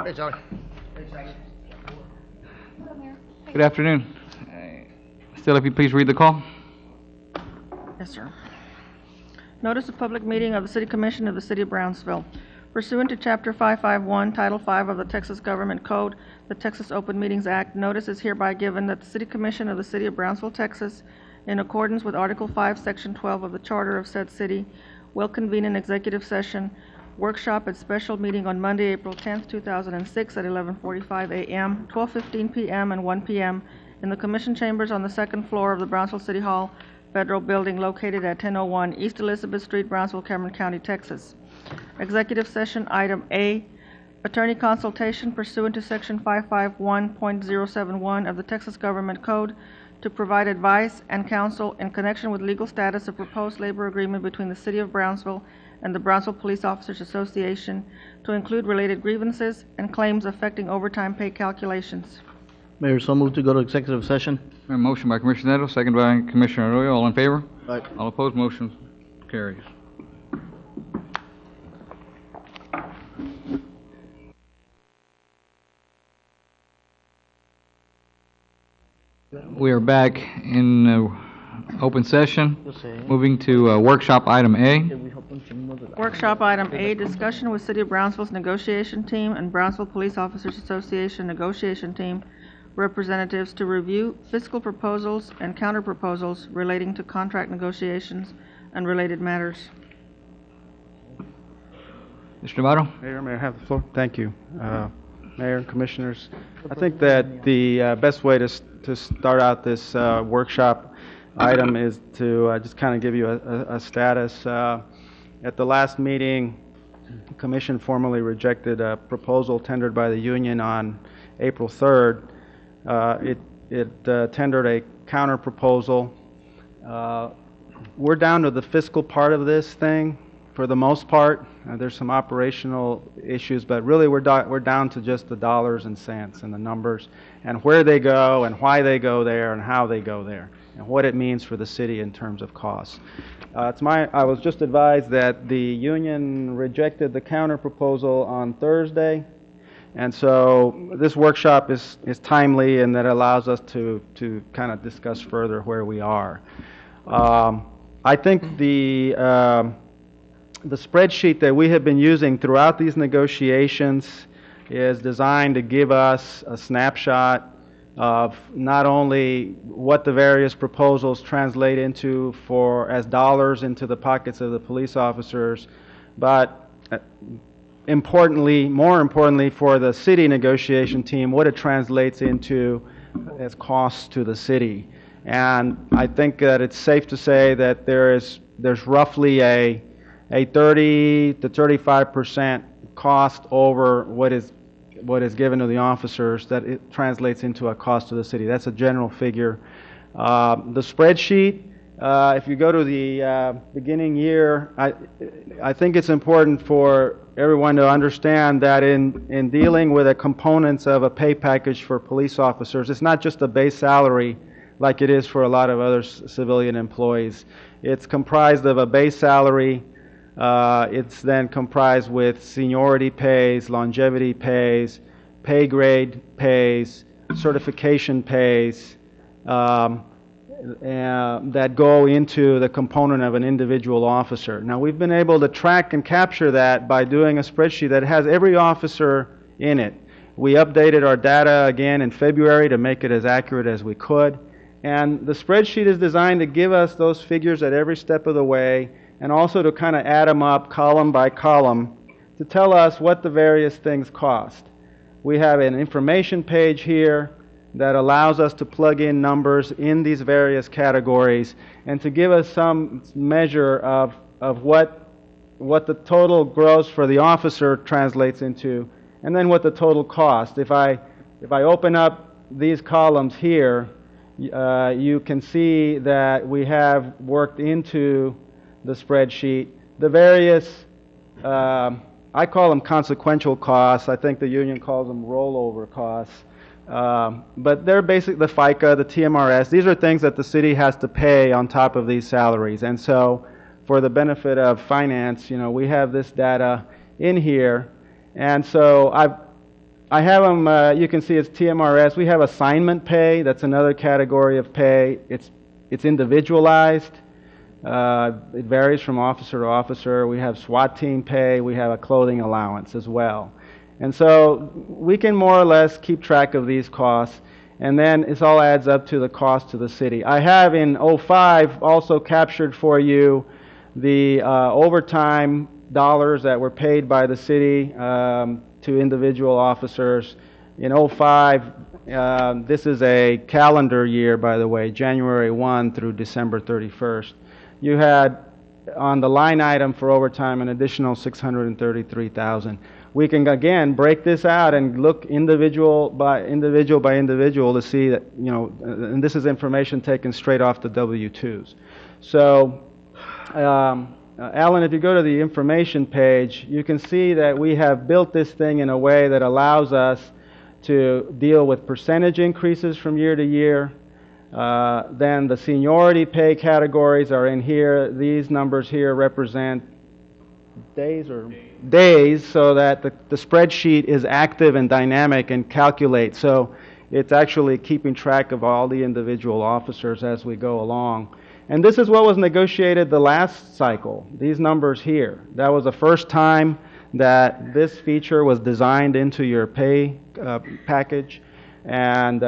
Hey, Charlie. Good afternoon. Still, if you please read the call. Yes, sir. Notice of public meeting of the City Commission of the City of Brownsville. Pursuant to Chapter 551, Title 5 of the Texas Government Code, the Texas Open Meetings Act, notice is hereby given that the City Commission of the City of Brownsville, Texas, in accordance with Article 5, Section 12 of the Charter of said city, will convene an executive session workshop at special meeting on Monday, April 10th, 2006 at 11:45 a.m., 12:15 p.m., and 1 p.m. in the Commission Chambers on the second floor of the Brownsville City Hall Federal Building located at 1001 East Elizabeth Street, Brownsville, Cameron County, Texas. Executive session item A, attorney consultation pursuant to Section 551.071 of the Texas Government Code to provide advice and counsel in connection with legal status of proposed labor agreement between the City of Brownsville and the Brownsville Police Officers Association to include related grievances and claims affecting overtime pay calculations. Mayor, so moved to go to executive session. A motion by Commissioner Neto, second by Commissioner Arroyo. All in favor? Aye. All opposed? Motion carries. We are back in open session. Moving to workshop item A. Workshop item A, discussion with City of Brownsville's negotiation team and Brownsville Police Officers Association negotiation team representatives to review fiscal proposals and counter-proposals relating to contract negotiations and related matters. Mr. Navarro? Mayor, may I have the floor? Thank you. Mayor and Commissioners, I think that the best way to start out this workshop item is to just kind of give you a status. At the last meeting, the Commission formally rejected a proposal tendered by the union on April 3rd. It tendered a counter proposal. We're down to the fiscal part of this thing for the most part. There's some operational issues, but really we're down to just the dollars and cents and the numbers and where they go and why they go there and how they go there and what it means for the city in terms of costs. I was just advised that the union rejected the counter proposal on Thursday. And so this workshop is timely, and that allows us to kind of discuss further where we are. I think the spreadsheet that we have been using throughout these negotiations is designed to give us a snapshot of not only what the various proposals translate into as dollars into the pockets of the police officers, but more importantly for the city negotiation team, what it translates into as costs to the city. And I think that it's safe to say that there's roughly a 30 to 35% cost over what is given to the officers that it translates into a cost to the city. That's a general figure. The spreadsheet, if you go to the beginning year, I think it's important for everyone to understand that in dealing with the components of a pay package for police officers, it's not just a base salary like it is for a lot of other civilian employees. It's comprised of a base salary. It's then comprised with seniority pays, longevity pays, pay grade pays, certification pays, that go into the component of an individual officer. Now, we've been able to track and capture that by doing a spreadsheet that has every officer in it. We updated our data again in February to make it as accurate as we could. And the spreadsheet is designed to give us those figures at every step of the way, and also to kind of add them up column by column to tell us what the various things cost. We have an information page here that allows us to plug in numbers in these various categories and to give us some measure of what the total gross for the officer translates into, and then what the total cost. If I open up these columns here, you can see that we have worked into the spreadsheet the various, I call them consequential costs. I think the union calls them rollover costs. But they're basically the FICA, the TMRS. These are things that the city has to pay on top of these salaries. And so for the benefit of finance, we have this data in here. And so I have them, you can see it's TMRS. We have assignment pay. That's another category of pay. It's individualized. It varies from officer to officer. We have SWAT team pay. We have a clothing allowance as well. And so we can more or less keep track of these costs, and then it all adds up to the cost to the city. I have in '05 also captured for you the overtime dollars that were paid by the city to individual officers. In '05, this is a calendar year, by the way, January 1 through December 31st. You had on the line item for overtime an additional $633,000. We can again break this out and look individual by individual to see that, you know, and this is information taken straight off the W-2s. So, Alan, if you go to the information page, you can see that we have built this thing in a way that allows us to deal with percentage increases from year to year. Then the seniority pay categories are in here. These numbers here represent days, so that the spreadsheet is active and dynamic and calculates. So it's actually keeping track of all the individual officers as we go along. And this is what was negotiated the last cycle, these numbers here. That was the first time that this feature was designed into your pay package. And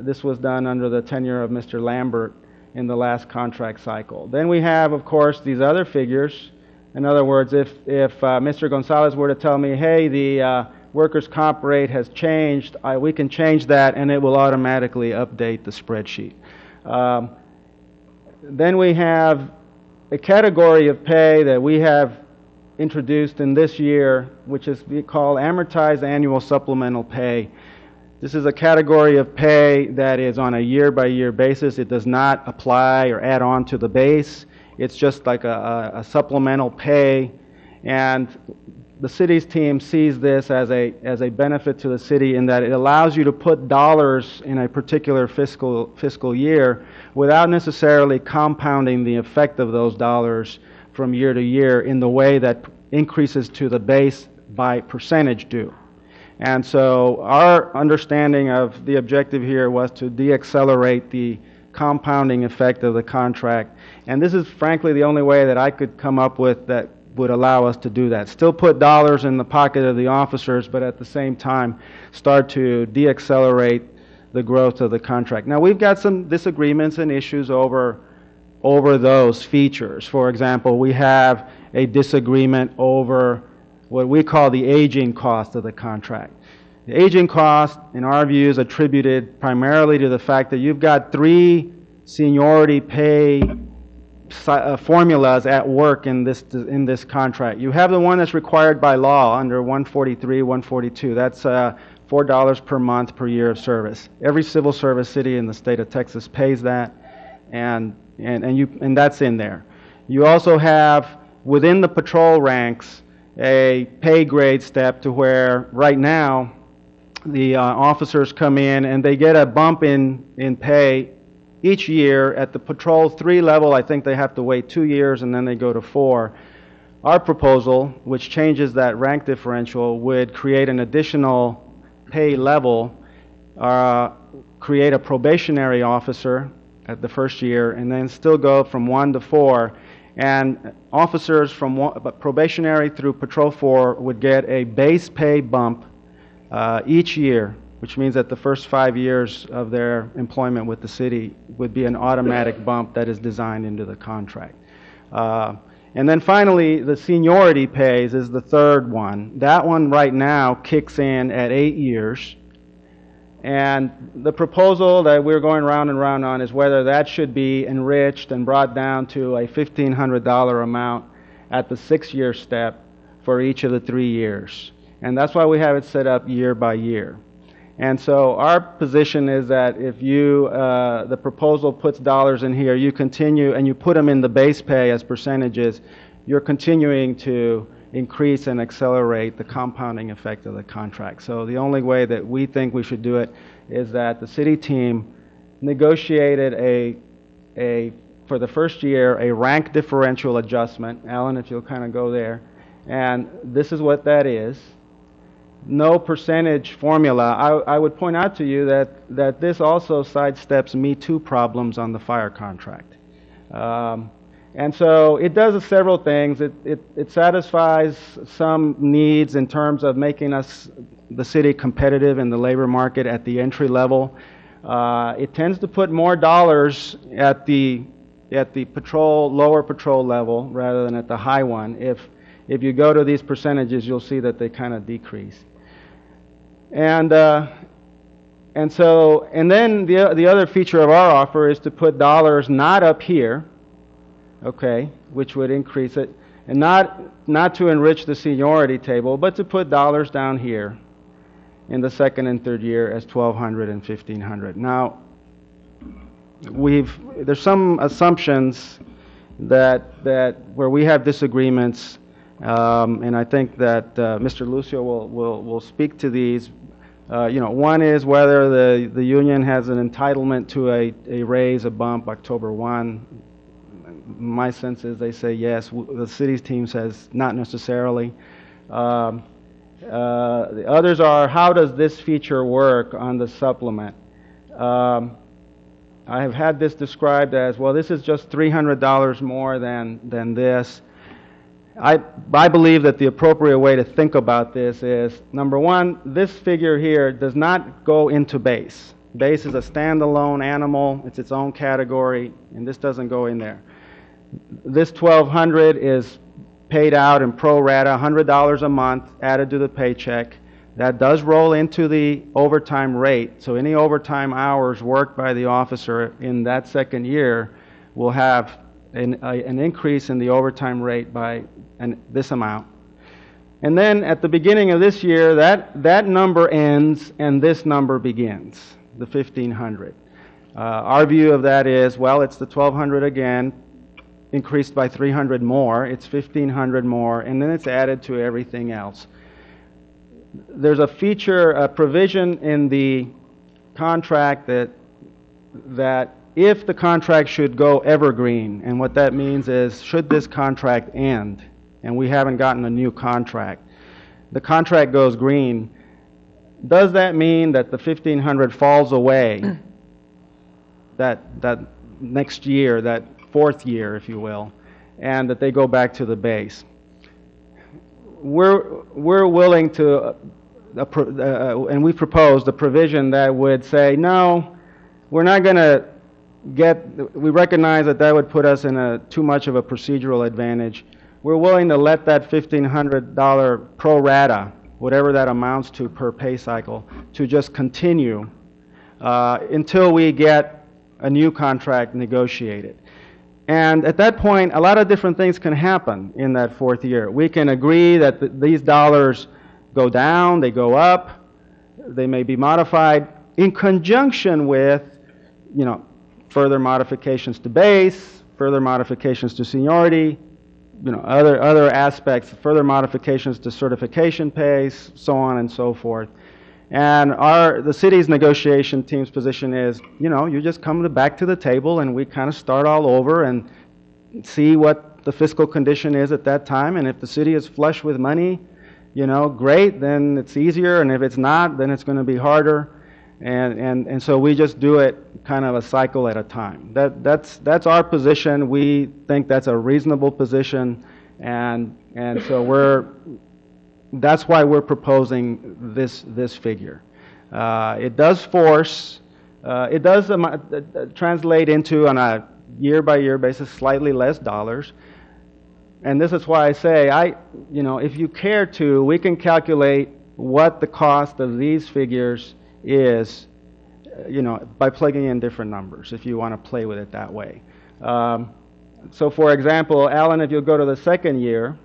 this was done under the tenure of Mr. Lambert in the last contract cycle. Then we have, of course, these other figures. In other words, if Mr. Gonzalez were to tell me, hey, the workers' comp rate has changed, we can change that and it will automatically update the spreadsheet. Then we have a category of pay that we have introduced in this year, which is called amortized annual supplemental pay. This is a category of pay that is on a year-by-year basis. It does not apply or add on to the base. It's just like a supplemental pay, and the city's team sees this as a benefit to the city in that it allows you to put dollars in a particular fiscal year without necessarily compounding the effect of those dollars from year to year in the way that increases to the base by percentage do. And so our understanding of the objective here was to de-accelerate the compounding effect of the contract. And this is frankly the only way that I could come up with that would allow us to do that. Still put dollars in the pocket of the officers, but at the same time start to de-accelerate the growth of the contract. Now we've got some disagreements and issues over those features. For example, we have a disagreement over what we call the aging cost of the contract. The aging cost, in our view, is attributed primarily to the fact that you've got three seniority pay formulas at work in this contract. You have the one that's required by law under 143, 142. That's $4 per month per year of service. Every civil service city in the state of Texas pays that, and that's in there. You also have within the patrol ranks a pay grade step to where right now the officers come in and they get a bump in pay each year. At the Patrol 3 level, I think they have to wait 2 years and then they go to 4. Our proposal, which changes that rank differential, would create an additional pay level, create a probationary officer at the first year, and then still go from 1 to 4. And officers from probationary through Patrol 4 would get a base pay bump each year, which means that the first 5 years of their employment with the city would be an automatic bump that is designed into the contract. And then finally, the seniority pays is the third one. That one right now kicks in at 8 years. And the proposal that we're going round and round on is whether that should be enriched and brought down to a $1,500 amount at the 6-year step for each of the 3 years. And that's why we have it set up year by year. And so our position is that if you, the proposal puts dollars in here, you continue and you put them in the base pay as percentages, you're continuing to increase and accelerate the compounding effect of the contract. So the only way that we think we should do it is that the city team negotiated for the first year, a rank differential adjustment. Alan, if you'll kind of go there. And this is what that is. no percentage formula. I would point out to you that this also sidesteps Me Too problems on the fire contract. And so it does several things. It satisfies some needs in terms of making the city competitive in the labor market at the entry level. It tends to put more dollars at the lower patrol level rather than at the high one. If you go to these percentages, you'll see that they kind of decrease. And then the other feature of our offer is to put dollars not up here, okay, which would increase it, and not to enrich the seniority table, but to put dollars down here in the second and third year as $1,200 and $1,500. Now, there's some assumptions that where we have disagreements, and I think that Mr. Lucio will speak to these. One is whether the union has an entitlement to a raise, a bump, October 1. My sense is they say yes. The city's team says not necessarily. The others are, how does this feature work on the supplement? I have had this described as, well, this is just $300 more than this. I believe that the appropriate way to think about this is, number one, this figure here does not go into base. Base is a standalone animal. It's its own category, and this doesn't go in there. This $1,200 is paid out in pro rata, $100 a month added to the paycheck. That does roll into the overtime rate, so any overtime hours worked by the officer in that second year will have an increase in the overtime rate by this amount. And then at the beginning of this year, that number ends and this number begins, the $1,500. Our view of that is, well, it's the $1,200 again, increased by $300 more, it's $1,500 more, and then it's added to everything else. There's a provision in the contract that if the contract should go evergreen, and what that means is, should this contract end, and we haven't gotten a new contract, the contract goes green, does that mean that the $1,500 falls away that next year, that fourth year, if you will, and that they go back to the base? We're willing to, and we proposed a provision that would say, no, we're not going to we recognize that would put us in too much of a procedural advantage. We're willing to let that $1,500 pro rata, whatever that amounts to per pay cycle, to just continue until we get a new contract negotiated. And at that point, a lot of different things can happen in that fourth year. We can agree that these dollars go down, they go up, they may be modified in conjunction with, further modifications to base, further modifications to seniority, other aspects, further modifications to certification pays, so on and so forth. And the city's negotiation team's position is, you just come back to the table and we kind of start all over and see what the fiscal condition is at that time. And if the city is flush with money, great, then it's easier. And if it's not, then it's going to be harder. And so we just do it kind of a cycle at a time. That's our position. We think that's a reasonable position. And so that's why we're proposing this figure. It does translate into, on a year-by-year basis, slightly less dollars. And this is why I say, if you care to, we can calculate what the cost of these figures is, by plugging in different numbers, if you want to play with it that way. So for example, Alan, if you'll go to the second year,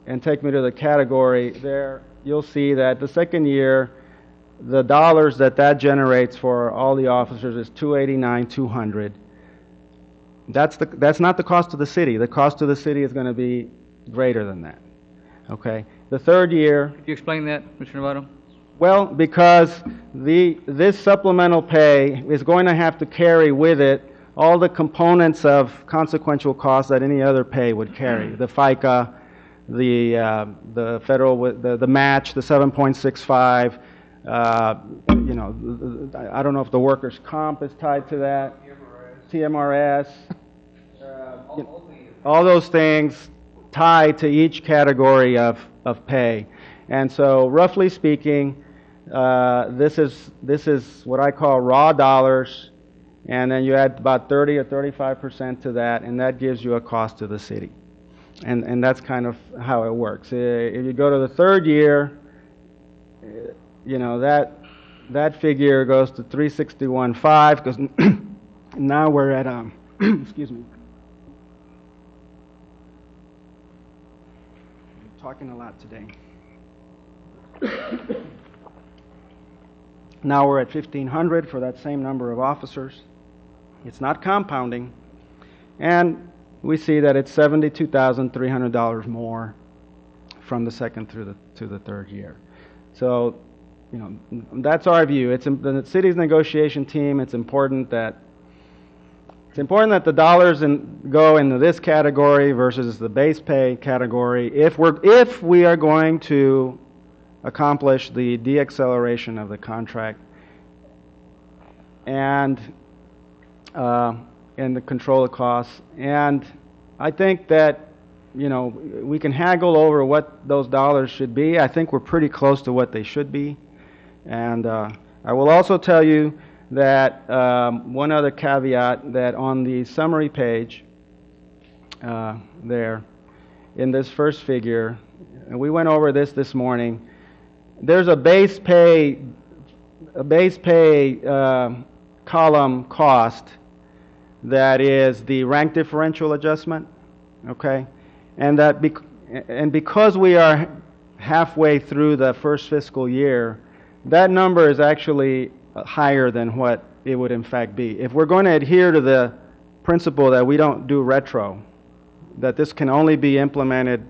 and take me to the category there, you'll see that the second year, the dollars that generates for all the officers is $289,200. That's not the cost of the city. The cost of the city is going to be greater than that. Okay. The third year. Could you explain that, Mr. Novato? Well, because this supplemental pay is going to have to carry with it all the components of consequential costs that any other pay would carry. The FICA, the federal, the match, the 7.65, you know, I don't know if the workers' comp is tied to that. TMRS. All those things tie to each category of pay. And so roughly speaking, this is what I call raw dollars, and then you add about 30 or 35% to that, and that gives you a cost to the city. And that's kind of how it works. If you go to the third year, you know, that figure goes to 361.5, because now we're at, excuse me. I'm talking a lot today. Now we're at 1,500 for that same number of officers. It's not compounding. And we see that it's $72,300 more from the second through to the third year. So, you know, that's our view. It's the city's negotiation team. It's important that the dollars go into this category versus the base pay category if we are going to accomplish the deacceleration of the contract and the control of costs. And I think that, you know, we can haggle over what those dollars should be. I think we're pretty close to what they should be. And I will also tell you that one other caveat, that on the summary page there, in this first figure, and we went over this morning, there's a base pay column cost that is the rank differential adjustment, okay? And because we are halfway through the first fiscal year, that number is actually higher than what it would in fact be. If we're going to adhere to the principle that we don't do retro, that this can only be implemented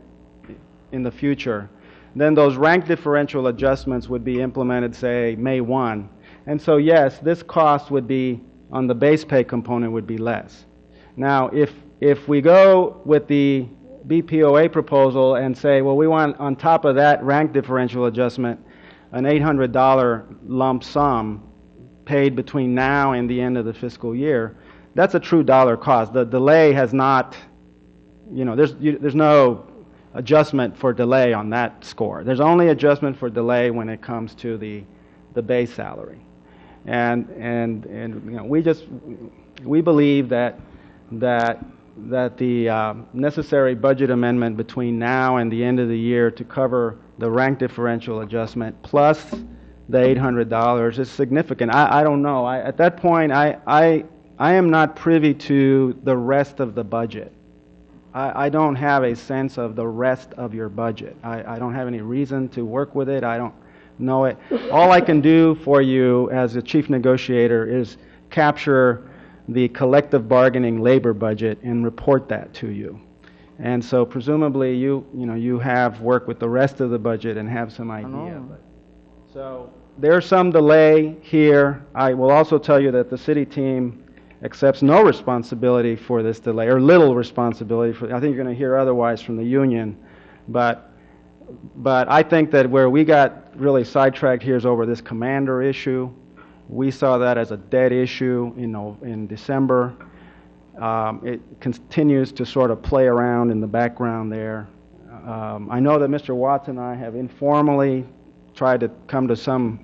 in the future, then those rank differential adjustments would be implemented, say, May 1. And so, yes, this cost would be, on the base pay component, would be less. Now, if we go with the BPOA proposal and say, well, we want on top of that rank differential adjustment an $800 lump sum paid between now and the end of the fiscal year, that's a true dollar cost. The delay has not, you know, there's no adjustment for delay on that score. There's only adjustment for delay when it comes to the base salary. And you know, we believe that the necessary budget amendment between now and the end of the year to cover the rank differential adjustment plus the $800 is significant. I don't know. At that point, I am not privy to the rest of the budget. I don't have a sense of the rest of your budget. I don't have any reason to work with it. I don't know it. All I can do for you as a chief negotiator is capture the collective bargaining labor budget and report that to you. And so presumably you have worked with the rest of the budget and have some idea. So there's some delay here. I will also tell you that the city team accepts no responsibility for this delay, or little responsibility for. I think you're going to hear otherwise from the union, but I think that where we got really sidetracked here is over this commander issue. We saw that as a dead issue in December. It continues to sort of play around in the background there. I know that Mr. Watts and I have informally tried to come to some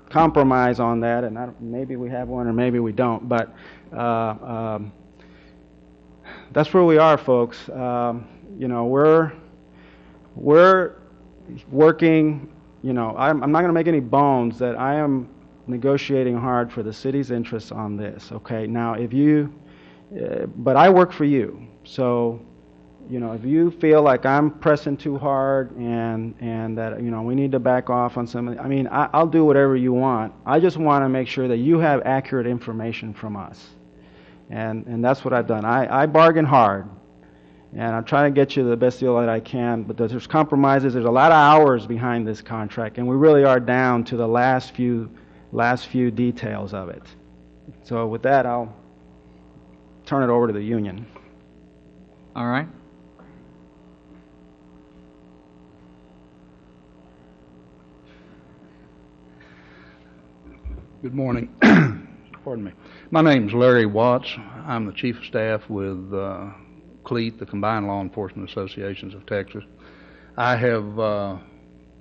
compromise on that, and maybe we have one or maybe we don't, but that's where we are, folks. You know, we're working, you know, I'm not going to make any bones that I am negotiating hard for the city's interests on this, okay? Now, but I work for you, so, you know, if you feel like I'm pressing too hard and that, you know, we need to back off on some, I mean, I'll do whatever you want. I just want to make sure that you have accurate information from us. And that's what I've done. I bargain hard, and I'm trying to get you the best deal that I can, but there's compromises. There's a lot of hours behind this contract, and we really are down to the last few details of it. So with that, I'll turn it over to the union. All right. Good morning. Pardon me. My name's Larry Watts. I'm the Chief of Staff with CLEAT, the Combined Law Enforcement Associations of Texas. I have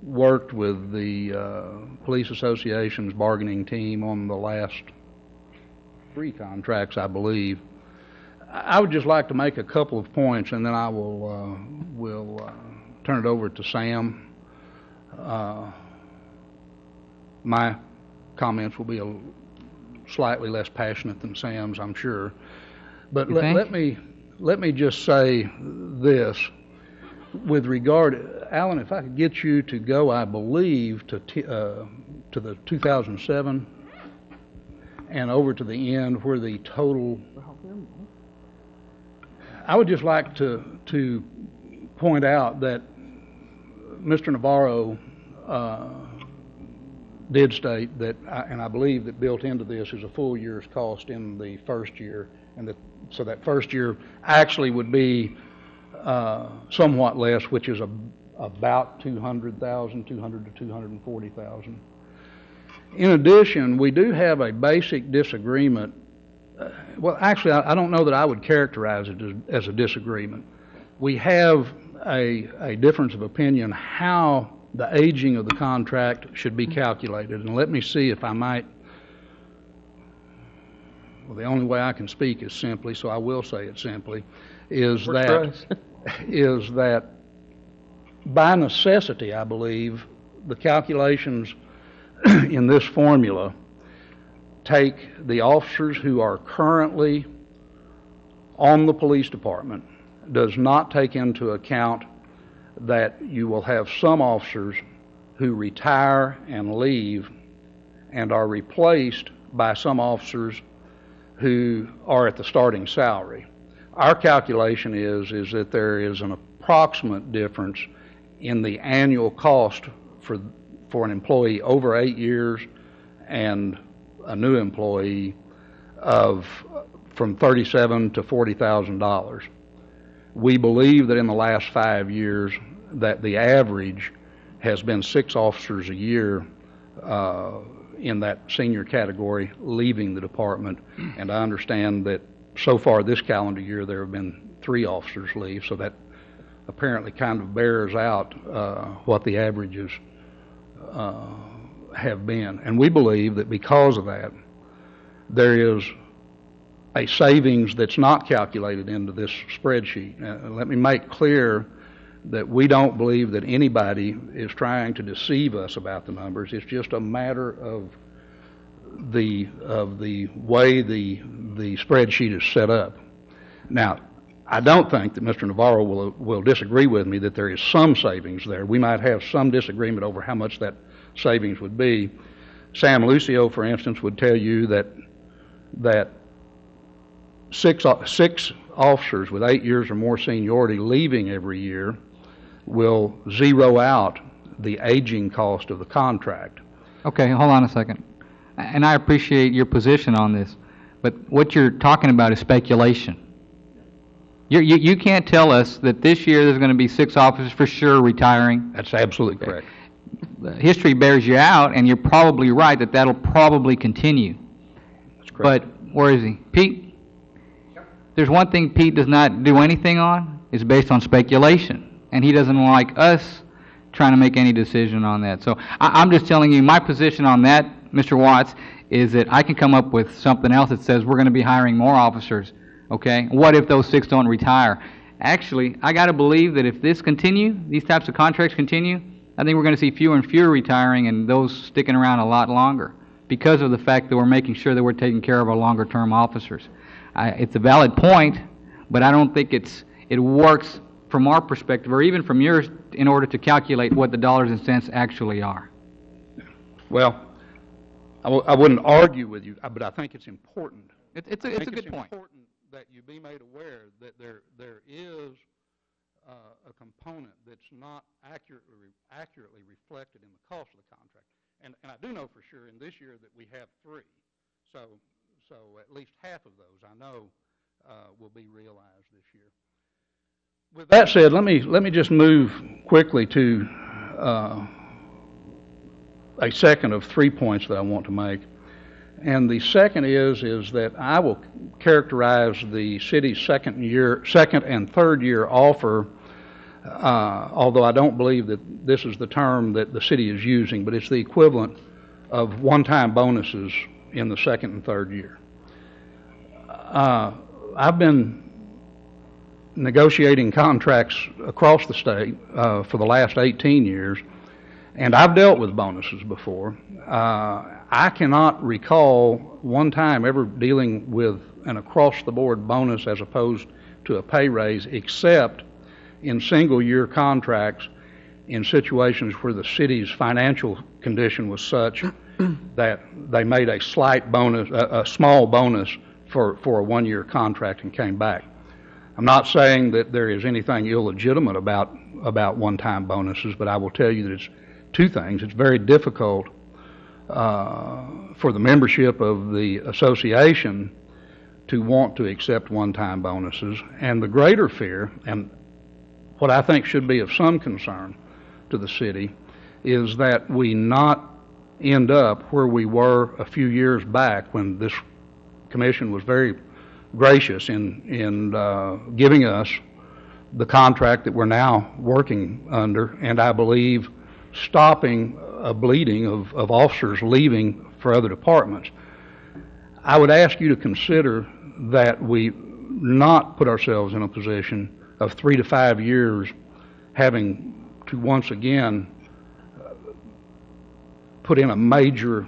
worked with the Police Association's bargaining team on the last 3 contracts, I believe. I would just like to make a couple of points, and then I will turn it over to Sam. My comments will be slightly less passionate than Sam's, I'm sure. But let me just say this with regard, Alan, if I could get you to go, I believe, to the 2007 and over to the end where the total. I would just like to point out that Mr. Navarro did state that, and I believe that built into this is a full year's cost in the first year, and so that first year actually would be somewhat less, which is about $200,000, $200,000 to $240,000. In addition, we do have a basic disagreement. Well, actually, I don't know that I would characterize it as a disagreement. We have a difference of opinion how the aging of the contract should be calculated. And let me see if I might, well, the only way I can speak is simply, so I will say it simply, is that by necessity, I believe, the calculations in this formula take the officers who are currently on the police department, does not take into account that you will have some officers who retire and leave and are replaced by some officers who are at the starting salary. Our calculation is that there is an approximate difference in the annual cost for an employee over 8 years and a new employee of from $37,000 to $40,000. We believe that in the last 5 years that the average has been 6 officers a year in that senior category leaving the department, and I understand that so far this calendar year there have been 3 officers leave, so that apparently kind of bears out what the averages have been. And we believe that because of that, there is a savings that's not calculated into this spreadsheet. Let me make clear that we don't believe that anybody is trying to deceive us about the numbers. It's just a matter of the way the spreadsheet is set up. Now, I don't think that Mr. Navarro will disagree with me that there is some savings there. We might have some disagreement over how much that savings would be. Sam Lucio, for instance, would tell you that six officers with 8 years or more seniority leaving every year will zero out the aging cost of the contract. Okay, hold on a second. And I appreciate your position on this, but what you're talking about is speculation. You can't tell us that this year there's going to be 6 officers for sure retiring. That's absolutely correct. History bears you out, and you're probably right that that'll probably continue. That's correct. But where is he? Pete? There's one thing Pete does not do anything on, is based on speculation. And he doesn't like us trying to make any decision on that. So I'm just telling you my position on that, Mr. Watts, is that I can come up with something else that says we're going to be hiring more officers, okay? What if those 6 don't retire? Actually, I got to believe that if this continue, these types of contracts continue, I think we're going to see fewer and fewer retiring and those sticking around a lot longer because of the fact that we're making sure that we're taking care of our longer-term officers. It's a valid point, but I don't think it works from our perspective or even from yours in order to calculate what the dollars and cents actually are. Well, I wouldn't argue with you, but I think it's important. It's a good point. It's important that you be made aware that there is a component that's not accurately reflected in the cost of the contract. And I do know for sure in this year that we have 3. So at least half of those I know will be realized this year. With that said, let me just move quickly to a second of 3 points that I want to make. And the second is that I will characterize the city's second and third year offer, although I don't believe that this is the term that the city is using, but it's the equivalent of one-time bonuses in the second and third year. I've been negotiating contracts across the state for the last 18 years, and I've dealt with bonuses before. I cannot recall one time ever dealing with an across-the-board bonus as opposed to a pay raise, except in single-year contracts in situations where the city's financial condition was such that they made a slight bonus, a small bonus for a one-year contract and came back. I'm not saying that there is anything illegitimate about one-time bonuses, but I will tell you that it's two things. It's very difficult for the membership of the association to want to accept one-time bonuses. And the greater fear, and what I think should be of some concern to the city, is that we not end up where we were a few years back when this commission was very gracious in giving us the contract that we're now working under, and I believe stopping a bleeding of officers leaving for other departments. I would ask you to consider that we not put ourselves in a position of 3 to 5 years having to once again put in a major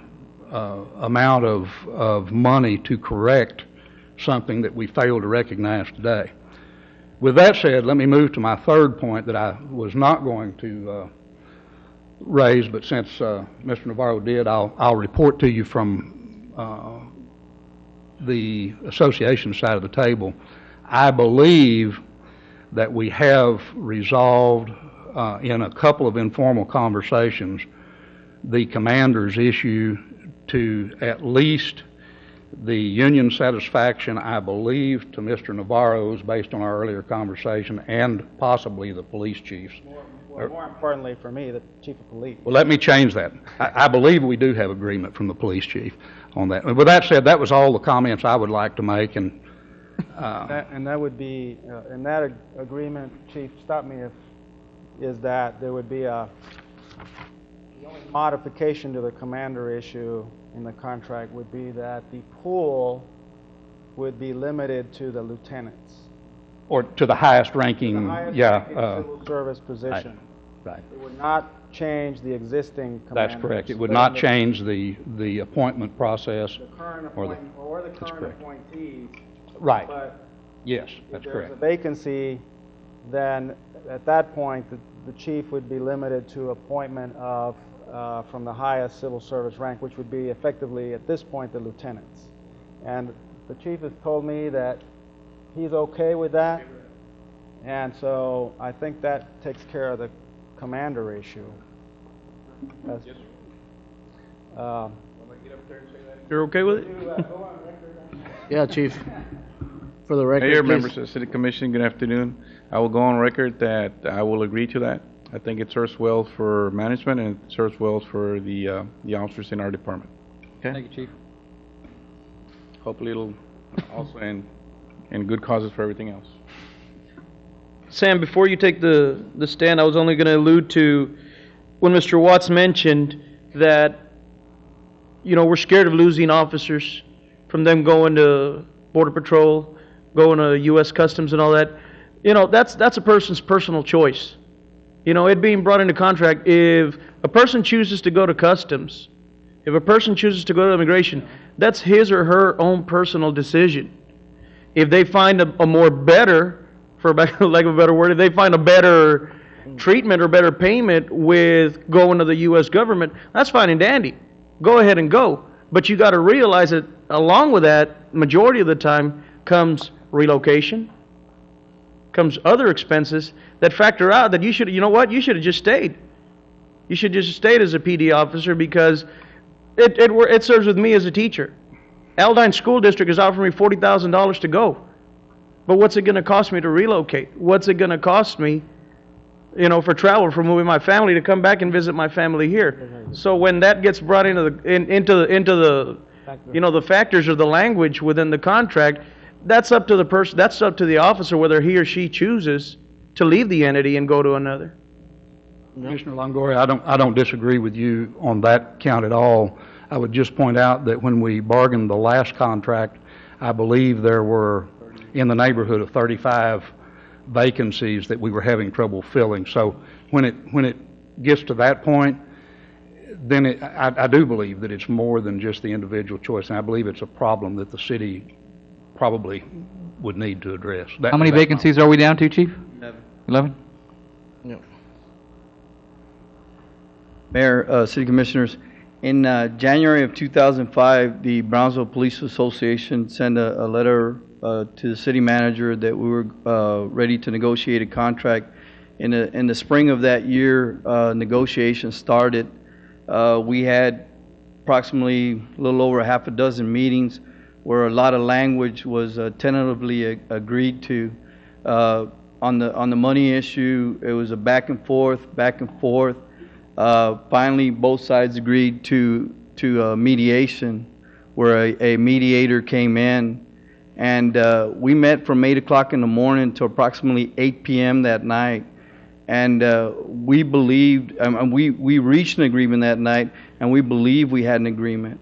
amount of money to correct something that we failed to recognize today. With that said, let me move to my third point that I was not going to raise, but since Mr. Navarro did, I'll report to you from the association side of the table. I believe that we have resolved in a couple of informal conversations the commander's issue to at least the union satisfaction, I believe, to Mr. Navarro's based on our earlier conversation, and possibly the police chief's. More importantly for me, the chief of police. Well, let me change that. I believe we do have agreement from the police chief on that. With that said, that was all the comments I would like to make, and that would be, in that agreement, Chief, stop me if, is that there would be a modification to the commander issue in the contract would be that the pool would be limited to the lieutenants. or to the highest ranking, The highest yeah. ranking civil service position. Right. It would not change the existing commanders. That's correct. It would not change the appointment process. The current or the- current correct. appointees. Right. But Yes, if that's there's correct. a vacancy, then at that point, the chief would be limited to appointment of, from the highest civil service rank, which would be effectively, at this point, the lieutenants. And the chief has told me that he's okay with that. And so I think that takes care of the commander issue. Yes, You're okay with it? Yeah, Chief. For the record, Mayor, please. members of the City Commission, good afternoon. I will go on record that I will agree to that. I think it serves well for management and it serves well for the officers in our department. Thank you, Chief. Hopefully it'll also end in good causes for everything else. Sam, before you take the stand, I was only going to allude to when Mr. Watts mentioned that, you know, we're scared of losing officers from them going to Border Patrol, going to U.S. Customs and all that. You know, that's a person's personal choice. You know, it being brought into contract, if a person chooses to go to Customs, if a person chooses to go to immigration, that's his or her own personal decision. If they find a more better, for lack of a better word, if they find a better treatment or better payment with going to the U.S. government, that's fine and dandy. Go ahead and go. But you got to realize that along with that, majority of the time comes relocation, comes other expenses that factor out that you should, you know what, you should have just stayed. You should just have stayed as a PD officer because it serves with me as a teacher. Aldine School District is offering me $40,000 to go. But what's it going to cost me to relocate? What's it going to cost me, you know, for travel, for moving my family to come back and visit my family here? So when that gets brought into You know, the factors or the language within the contract, that's up to the person, that's up to the officer whether he or she chooses to leave the entity and go to another. Commissioner Longoria, I don't disagree with you on that count at all. I would just point out that when we bargained the last contract, I believe there were in the neighborhood of 35 vacancies that we were having trouble filling. So when it gets to that point, then I do believe that it's more than just the individual choice, and I believe it's a problem that the city probably would need to address. How many vacancies are we down to, Chief? 11? Mayor, City Commissioners, in January of 2005, the Brownsville Police Association sent a letter to the city manager that we were ready to negotiate a contract. In the spring of that year, negotiations started. We had approximately a little over half a dozen meetings where a lot of language was tentatively agreed to. On the money issue, it was a back and forth. Finally, both sides agreed to mediation, where a mediator came in, and we met from 8 o'clock in the morning to approximately 8 p.m. that night. And we believed, we reached an agreement that night, and we believe we had an agreement.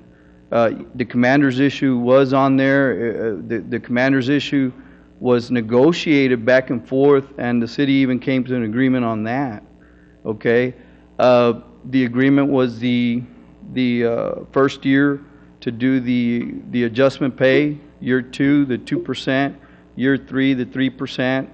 The commander's issue was on there. The commander's issue was negotiated back and forth, and the city even came to an agreement on that. Okay. The agreement was the first year to do the adjustment pay, year 2, the 2%, year 3, the 3%,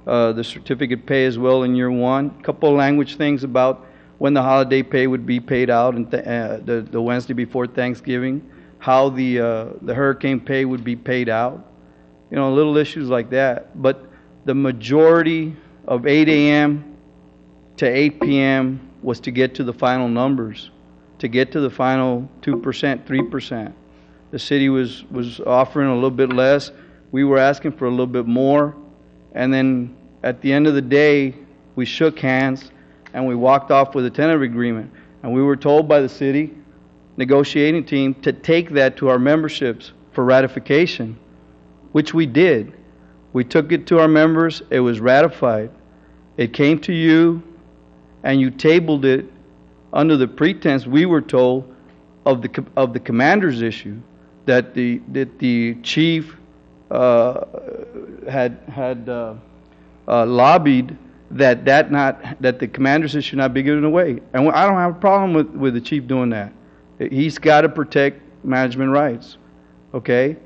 the certificate pay as well in year 1. A couple of language things about when the holiday pay would be paid out and the Wednesday before Thanksgiving, how the hurricane pay would be paid out. You know, little issues like that. But the majority of 8 a.m. to 8 p.m. was to get to the final numbers, to get to the final 2%, 3%. The city was offering a little bit less. We were asking for a little bit more. And then at the end of the day, we shook hands and we walked off with a tentative agreement. And we were told by the city negotiating team to take that to our memberships for ratification, which we did. We took it to our members. It was ratified. It came to you, and you tabled it under the pretense, we were told, of the commander's issue, that the chief had lobbied that the commander's issue not be given away. And I don't have a problem with the chief doing that. He's got to protect management rights. Okay?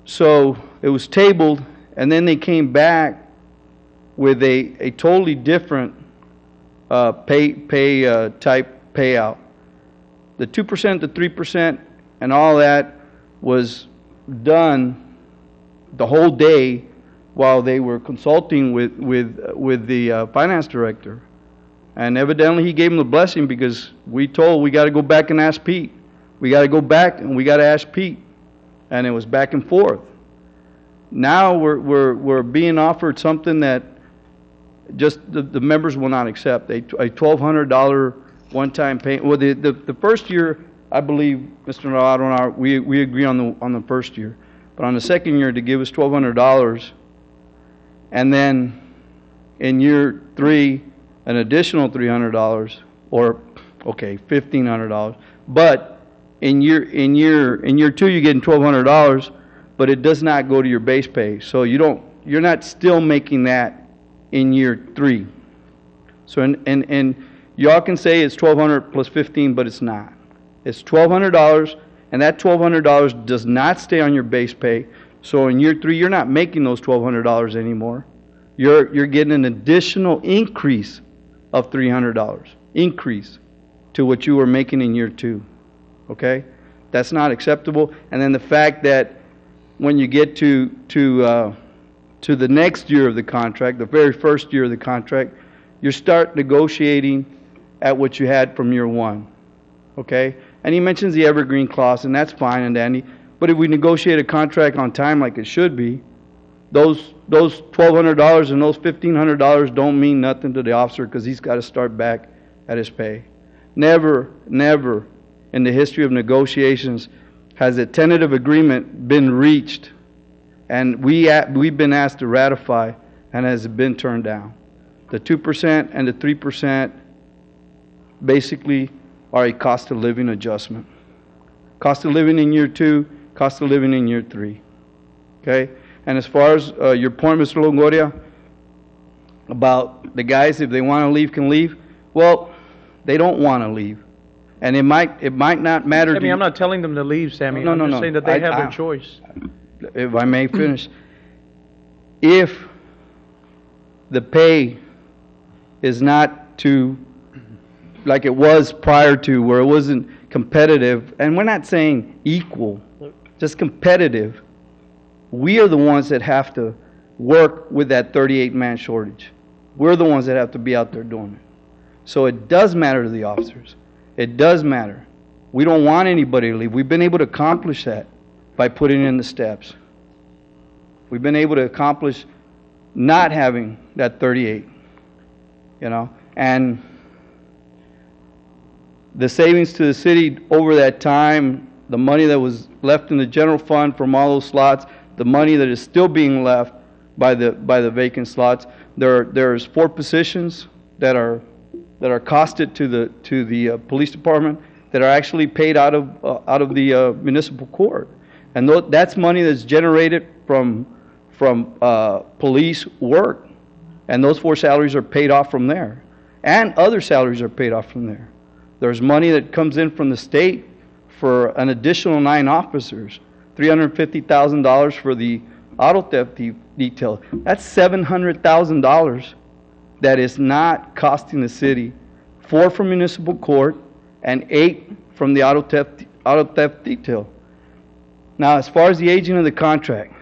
So it was tabled, and then they came back with a totally different pay type payout. The 2%, the 3%, and all that was done the whole day while they were consulting with the finance director. And evidently he gave them the blessing, because we told we got to go back and ask Pete. We got to go back and we got to ask Pete. And it was back and forth. Now we're being offered something that just the members will not accept. A $1,200 one-time payment. Well, the first year, I believe, Mr. Navarro and I, we agree on the first year. But on the second year, to give us $1,200, and then in year 3, an additional $300, or okay, $1,500. But in year 2, you're getting $1,200, but it does not go to your base pay. So you're not still making that in year 3. So and y'all can say it's $1,200 plus 15, but it's not. It's $1,200, and that $1,200 does not stay on your base pay. So in year 3, you're not making those $1,200 anymore. You're getting an additional increase of $300, increase to what you were making in year 2. Okay, that's not acceptable. And then the fact that when you get to the next year of the contract, the very first year of the contract, you start negotiating at what you had from year 1. Okay, and he mentions the evergreen clause, and that's fine and dandy. But if we negotiate a contract on time like it should be, those $1,200 and those $1,500 don't mean nothing to the officer, because he's got to start back at his pay. Never in the history of negotiations has a tentative agreement been reached, and we've been asked to ratify, and has been turned down. The 2% and the 3% basically are a cost of living adjustment. Cost of living in year 2, cost of living in year 3. Okay? And as far as your point, Mr. Longoria, about the guys, if they want to leave, can leave, well, they don't want to leave. And it might not matter to Sammy, you. I'm not telling them to leave, Sammy. No, I'm no, just no. saying that they have their choice. If I may finish, if the pay is not to, like it was prior to, where it wasn't competitive, and we're not saying equal, just competitive, we are the ones that have to work with that 38-man shortage. We're the ones that have to be out there doing it. So it does matter to the officers. It does matter. We don't want anybody to leave. We've been able to accomplish that by putting in the steps. We've been able to accomplish not having that 38, you know, and the savings to the city over that time, the money that was left in the general fund from all those slots, the money that is still being left by the vacant slots. There's 4 positions that are costed to the police department that are actually paid out of the municipal court, and that's money that's generated from police work, and those 4 salaries are paid off from there, and other salaries are paid off from there. There's money that comes in from the state for an additional 9 officers, $350,000 for the auto theft detail. That's $700,000 that is not costing the city, 4 from municipal court and 8 from the auto theft detail. Now, as far as the aging of the contract,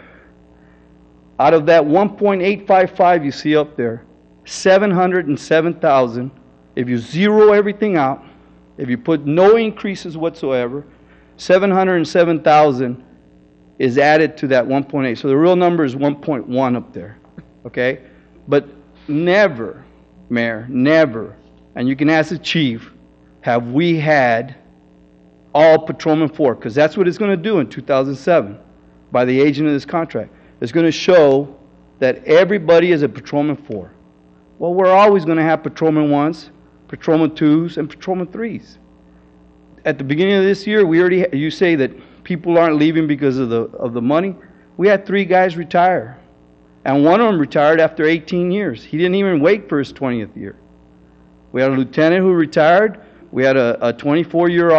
out of that 1.855 you see up there, 707,000, if you zero everything out, if you put no increases whatsoever, 707,000 is added to that 1.8. So the real number is 1.1 up there, okay? But never, Mayor, never, and you can ask the chief, have we had all patrolmen 4, because that's what it's going to do in 2007 by the agent of this contract. It's going to show that everybody is a patrolman 4. Well, we're always going to have patrolman 1s, patrolman 2s, and patrolman 3s. At the beginning of this year, you say that people aren't leaving because of the money. We had 3 guys retire, and one of them retired after 18 years. He didn't even wait for his 20th year. We had a lieutenant who retired. We had a 24-year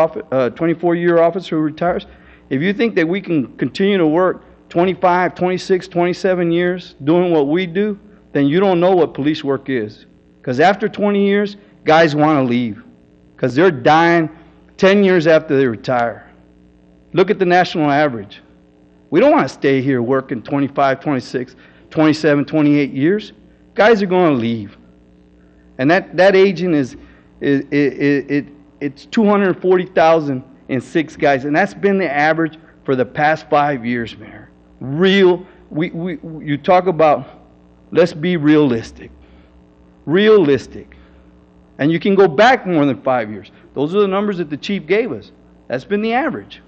officer who retires. If you think that we can continue to work 25, 26, 27 years doing what we do, then you don't know what police work is. Because after 20 years, guys want to leave because they're dying 10 years after they retire. Look at the national average. We don't want to stay here working 25, 26, 27, 28 years. Guys are going to leave. And that agent it's 240,000 in 6 guys, and that's been the average for the past 5 years, Mayor. You talk about, let's be realistic. Realistic. And you can go back more than 5 years. Those are the numbers that the chief gave us. That's been the average.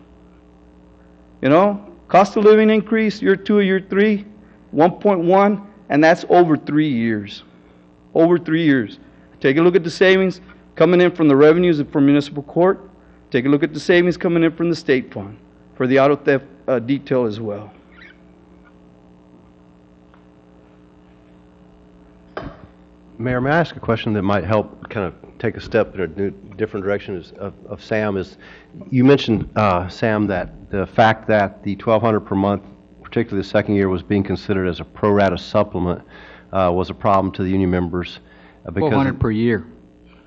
You know, cost of living increase, year 2 or year 3, 1.1, and that's over 3 years. Over 3 years. Take a look at the savings coming in from the revenues from municipal court. Take a look at the savings coming in from the state fund for the auto theft detail as well. Mayor, may I ask a question that might help kind of take a step in a different direction of Sam? Is you mentioned, Sam, that the fact that the $1,200 per month, particularly the second year, was being considered as a pro rata supplement was a problem to the union members. $1,200 per year.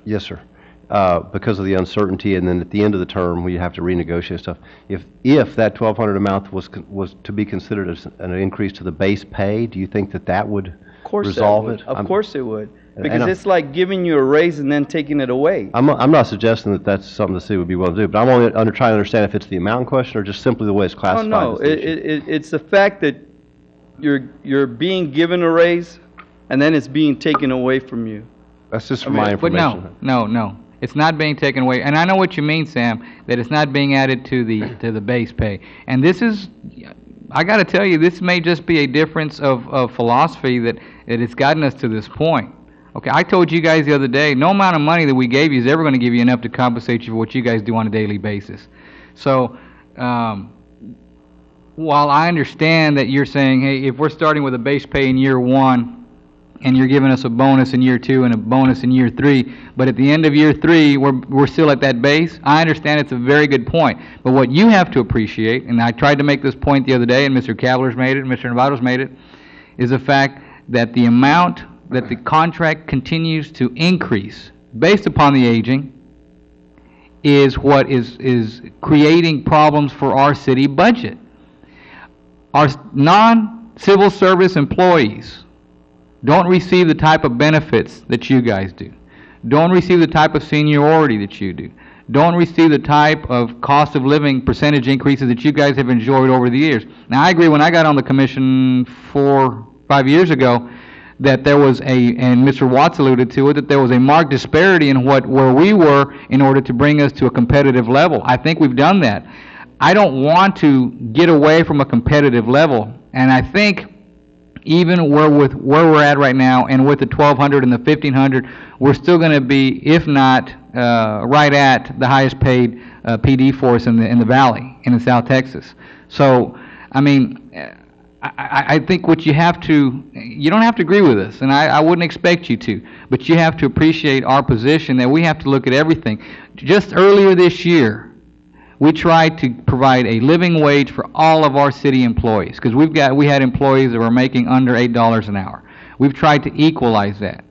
Yes, sir. Because of the uncertainty, and then at the end of the term, we have to renegotiate stuff. If that $1,200 amount was to be considered as an increase to the base pay, do you think that would resolve it? Of course it would. Because it's like giving you a raise and then taking it away. I'm not suggesting that that's something the city would be willing to do, but I'm only trying to understand if it's the amount in question or just simply the way it's classified. Oh, no. It's the fact that you're being given a raise and then it's being taken away from you. That's just for my information. But no. It's not being taken away. And I know what you mean, Sam, that it's not being added to the base pay. And this is, I got to tell you, this may just be a difference of philosophy that it's gotten us to this point. Okay, I told you guys the other day, no amount of money that we gave you is ever going to give you enough to compensate you for what you guys do on a daily basis. So, while I understand that you're saying, hey, if we're starting with a base pay in year 1, and you're giving us a bonus in year 2 and a bonus in year 3, but at the end of year 3, we're still at that base, I understand it's a very good point. But what you have to appreciate, and I tried to make this point the other day, and Mr. Cavler's made it, and Mr. Novato's made it, is the fact that the amount that the contract continues to increase based upon the aging is what is creating problems for our city budget. Our non-civil service employees don't receive the type of benefits that you guys do. Don't receive the type of seniority that you do. Don't receive the type of cost of living percentage increases that you guys have enjoyed over the years. Now, I agree, when I got on the commission 4-5 years ago, that there was and Mr. Watts alluded to it, that there was a marked disparity in where we were in order to bring us to a competitive level. I think we've done that. I don't want to get away from a competitive level, and I think even where we're at right now, and with the 1,200 and the 1,500, we're still going to be, if not right at the highest paid PD force in the valley, in South Texas. So, I mean, I think what you don't have to agree with us, and I wouldn't expect you to, but you have to appreciate our position that we have to look at everything. Just earlier this year, we tried to provide a living wage for all of our city employees, because we had employees that were making under $8 an hour. We've tried to equalize that.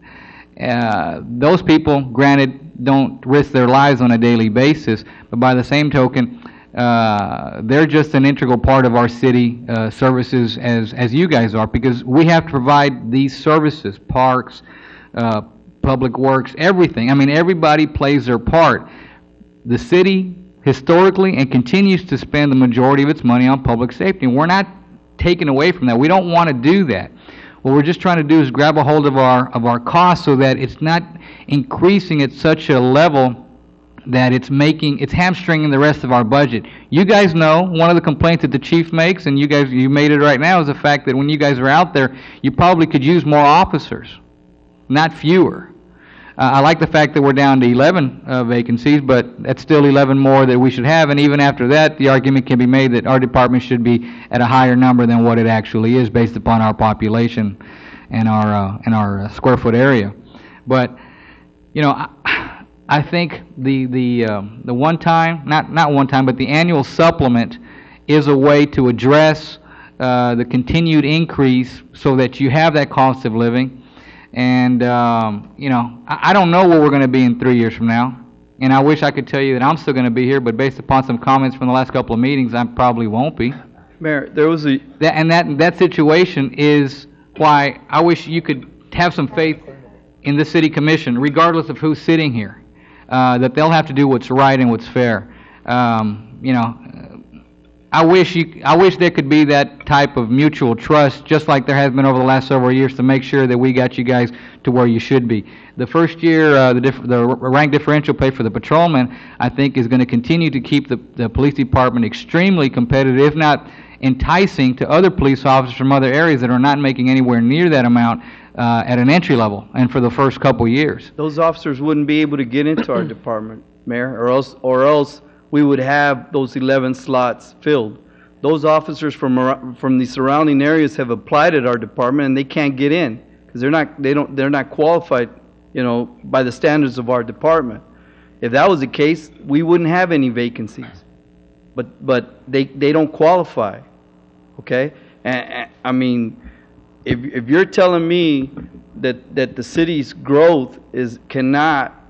Those people, granted, don't risk their lives on a daily basis, but by the same token, they're just an integral part of our city services as you guys are, because we have to provide these services, parks, public works, everything. I mean, everybody plays their part. The city historically and continues to spend the majority of its money on public safety, and we're not taking away from that. We don't want to do that. What we're just trying to do is grab a hold of our costs so that it's not increasing at such a level that it's hamstringing the rest of our budget. You guys know one of the complaints that the chief makes, and you made it right now, is the fact that when you guys are out there, you probably could use more officers, not fewer. I like the fact that we're down to 11 vacancies, but that's still 11 more that we should have, and even after that, the argument can be made that our department should be at a higher number than what it actually is based upon our population and our square foot area. But, you know, I think the one time, not one time, but the annual supplement is a way to address the continued increase so that you have that cost of living. And, you know, I don't know where we're going to be in 3 years from now. And I wish I could tell you that I'm still going to be here, but based upon some comments from the last couple of meetings, I probably won't be. Mayor, there was a... That situation is why I wish you could have some faith in the city commission, regardless of who's sitting here, that they'll have to do what's right and what's fair. You know, I wish there could be that type of mutual trust, just like there has been over the last several years, to make sure that we got you guys to where you should be. The first year, the rank differential pay for the patrolmen, I think, is going to continue to keep the police department extremely competitive, if not enticing to other police officers from other areas that are not making anywhere near that amount at an entry level, and for the first couple years. Those officers wouldn't be able to get into our department, Mayor, or else we would have those 11 slots filled. Those officers from the surrounding areas have applied at our department, and they can't get in because they're not qualified, you know, by the standards of our department. If that was the case, we wouldn't have any vacancies. But they don't qualify. Okay? And I mean, if you're telling me that the city's growth cannot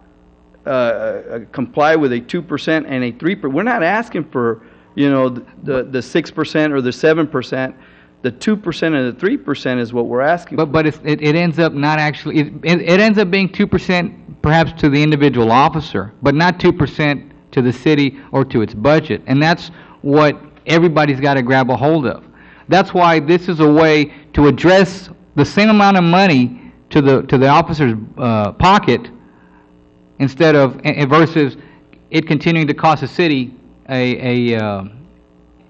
comply with a 2% and a 3%. We're not asking for, you know, the 6% or the 7%. The 2% and the 3% is what we're asking for. But it ends up not actually, it ends up being 2% perhaps to the individual officer, but not 2% to the city or to its budget. And that's what everybody's got to grab a hold of. That's why this is a way to address the same amount of money to the officer's pocket instead of, versus it continuing to cost the city an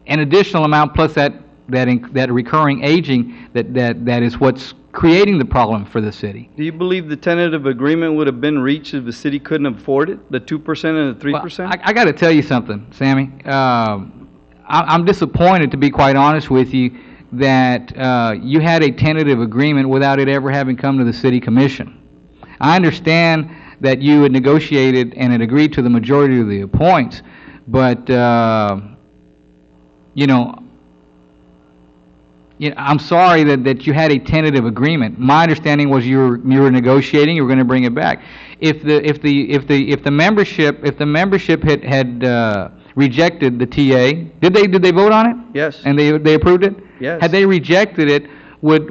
additional amount plus that recurring aging that is what's creating the problem for the city. Do you believe the tentative agreement would have been reached if the city couldn't afford it, the 2% and the 3%? Well, I got to tell you something, Sammy. I'm disappointed, to be quite honest with you, that you had a tentative agreement without it ever having come to the city commission. I understand that you had negotiated and had agreed to the majority of the points, but I'm sorry that you had a tentative agreement. My understanding was you were negotiating, you were going to bring it back. If the membership had rejected the TA, did they vote on it? Yes. And they approved it? Yes. Had they rejected it, what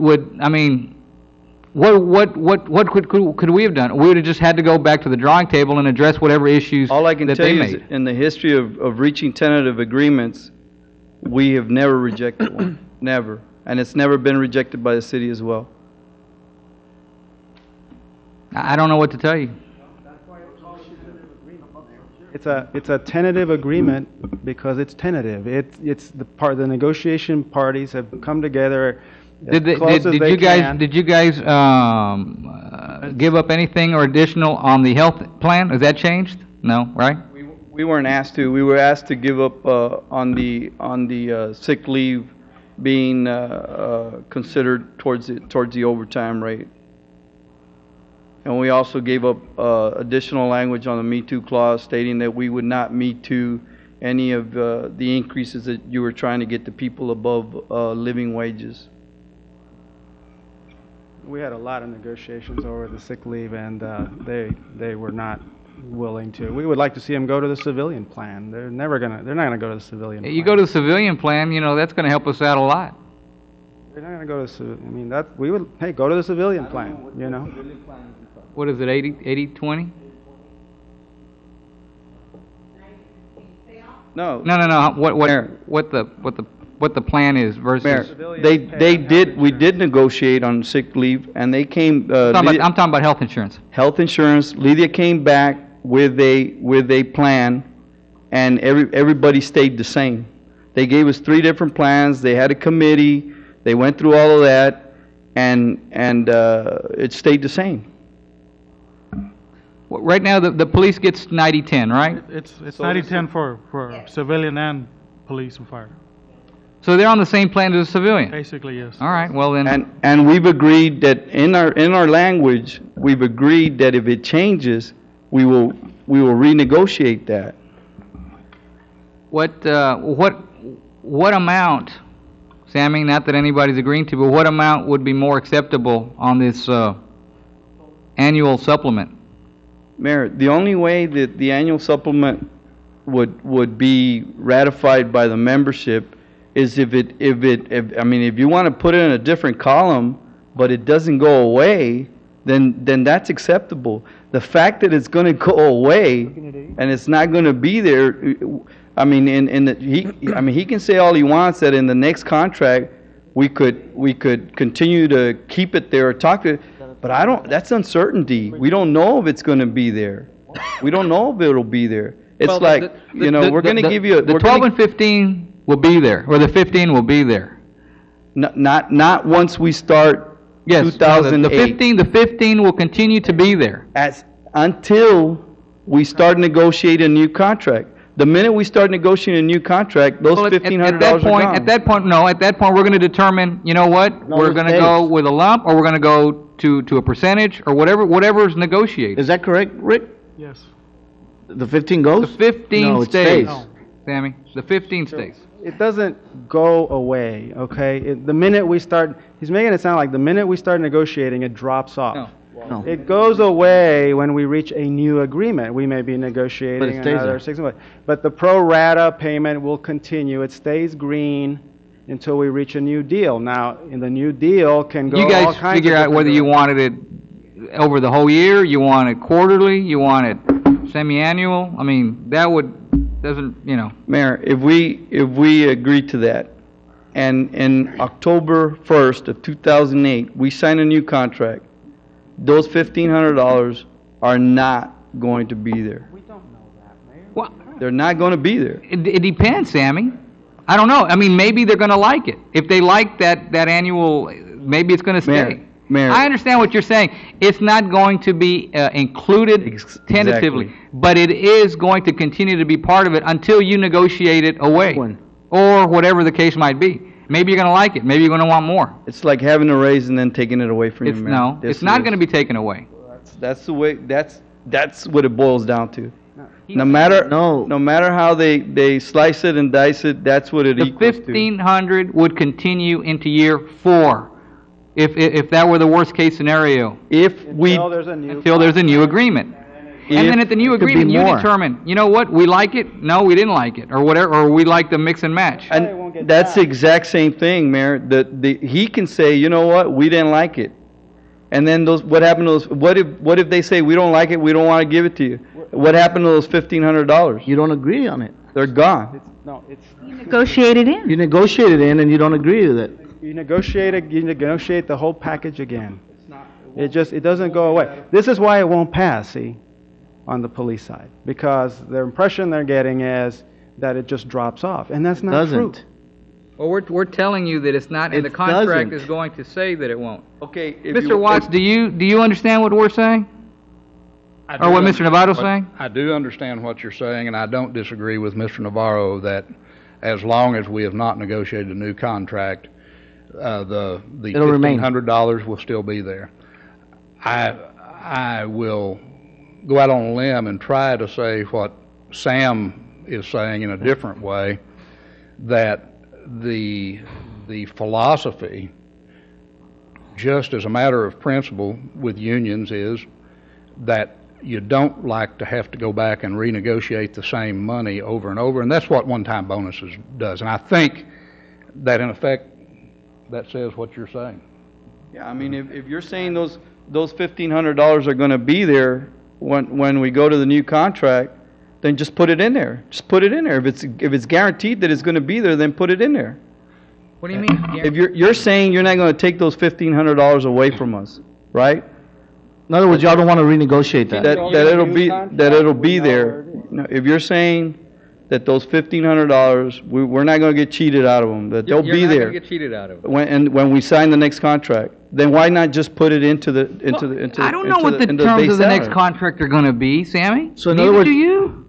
could we have done? We would have just had to go back to the drawing table and address whatever issues All I can that tell they you is, made. in the history of reaching tentative agreements, we have never rejected one, never. And it's never been rejected by the city as well. I don't know what to tell you. It's a tentative agreement because it's tentative. It's the negotiation parties have come together as close as they can. Did you guys give up anything or additional on the health plan? Has that changed? No, right? We weren't asked to. We were asked to give up on the sick leave being considered towards the overtime rate. And we also gave up additional language on the Me Too clause stating that we would not Me Too any of the increases that you were trying to get the people above living wages. We had a lot of negotiations over the sick leave, and they were not willing to. We would like to see them go to the civilian plan. They're not gonna go to the civilian plan. You go to the civilian plan, that's going to help us out a lot. They're not gonna go to go to the civilian plan, What is it, 80-20? No. No. What the plan is versus. Mayor, we did negotiate on sick leave, and they came. I'm talking about health insurance. Health insurance. Lydia came back with a plan, and everybody stayed the same. They gave us 3 different plans. They had a committee. They went through all of that, and it stayed the same. Right now, the police gets 90-10, right? It's 90-10 for civilian and police and fire. So they're on the same plan as a civilian? Basically, yes. All right, well then. And we've agreed that in our language, we've agreed that if it changes, we will renegotiate that. What amount, Sammy, not that anybody's agreeing to, but what amount would be more acceptable on this annual supplement? Mayor, the only way that the annual supplement would be ratified by the membership is if you want to put it in a different column, but it doesn't go away, then that's acceptable. The fact that it's going to go away and it's not going to be there, he can say all he wants that in the next contract we could continue to keep it there or talk to it, but that's uncertainty. We don't know if it's going to be there. We don't know if it'll be there. It's we're going to give you the 12 and 15 will be there, or the 15 will be there. Not once we start. Yes, 2008. The 15 will continue to be there. Until we start negotiating a new contract. The minute we start negotiating a new contract, those $1,500 are gone. At that point, we're going to determine, we're going to go with a lump, or we're going to go to a percentage, or whatever is negotiated. Is that correct, Rick? Yes. The 15 goes? The 15 No, it stays. stays. Sammy, the 15 stays. It doesn't go away, okay? The minute we start, he's making it sound like the minute we start negotiating, it drops off. No. It goes away when we reach a new agreement. We may be negotiating stays another there. 6 months. But the pro rata payment will continue. It stays green until we reach a new deal. Now, in the new deal can go You all guys kinds figure of out whether you different wanted it over the whole year, you want it quarterly, you want it semi-annual. Mayor, if we agree to that, and in October 1st of 2008, we sign a new contract, those $1,500 are not going to be there. Well, They're not going to be there. it depends, Sammy. I don't know. I mean, maybe they're going to like it. If they like that annual, maybe it's going to stay. Mayor. I understand what you're saying. It's not going to be included tentatively, exactly. but it is going to continue to be part of it until you negotiate it away, When? or whatever the case might be. Maybe you're going to like it. Maybe you're going to want more. It's like having a raise and then taking it away from It's you, Mayor. no, Yes, it's not it going to is. be taken away. That's the way. That's what it boils down to. No matter No. matter how they slice it and dice it, that's what it The equals to. 1,500 would continue into year 4, if that were the worst case scenario, If we Until there's a new. until there's a new agreement. And then at the new It could be agreement, you more. determine, you know what, we like it, no, we didn't like it, or whatever, or we like the mix and match. and that's the exact same thing, Mayor. He can say, you know what, we didn't like it. And then what happened to those, what if they say, we don't like it, we don't want to give it to you? What happened to those $1,500? You don't agree on it. They're gone. No, it's, Negotiated in. You negotiate it in and you don't agree with it. you negotiate the whole package again. It doesn't go away. This is why it won't pass, see, on the police side. Because the impression they're getting is that it just drops off, and that's not true. Doesn't. Well, we're telling you that it's not, and the It contract doesn't. is going to say that it won't. Okay. Mr. Watts, do you understand what we're saying? Or what Mr. Novato's saying? I do understand what you're saying, and I don't disagree with Mr. Navarro that as long as we have not negotiated a new contract, the It'll remain. $1,500 will still be there. I will go out on a limb and try to say what Sam is saying in a different way, that the philosophy, just as a matter of principle with unions, is that you don't like to have to go back and renegotiate the same money over and over, and that's what one-time bonuses does. And I think that, in effect, that says what you're saying. Yeah, I mean, if you're saying those $1,500 are going to be there when we go to the new contract, then just put it in there. Just put it in there. If it's guaranteed that it's going to be there, then put it in there. What do you mean? If you're saying you're not going to take those $1,500 away from us, right? In other words, y'all don't want to renegotiate that. That it'll be there. No, if you're saying that those $1,500, we're not going to get cheated out of them, that they'll be You're not there. going to get cheated out of it. When we sign the next contract, then why not just put it into the I don't know what the terms of the next contract are going to be, Sammy. So in Neither other words, do you.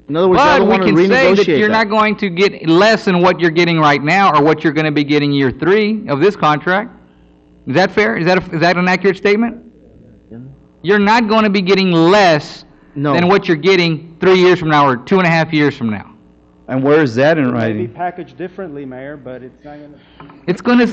In other words, y'all But don't we want to can say that renegotiate you're not going to get less than what you're getting right now, or what you're going to be getting year 3 of this contract. Is that fair? Is that an accurate statement? You're not going to be getting less No. than what you're getting 3 years from now or 2.5 years from now. And where is that in It may be writing? packaged differently, Mayor, but it's not going to. It's going to.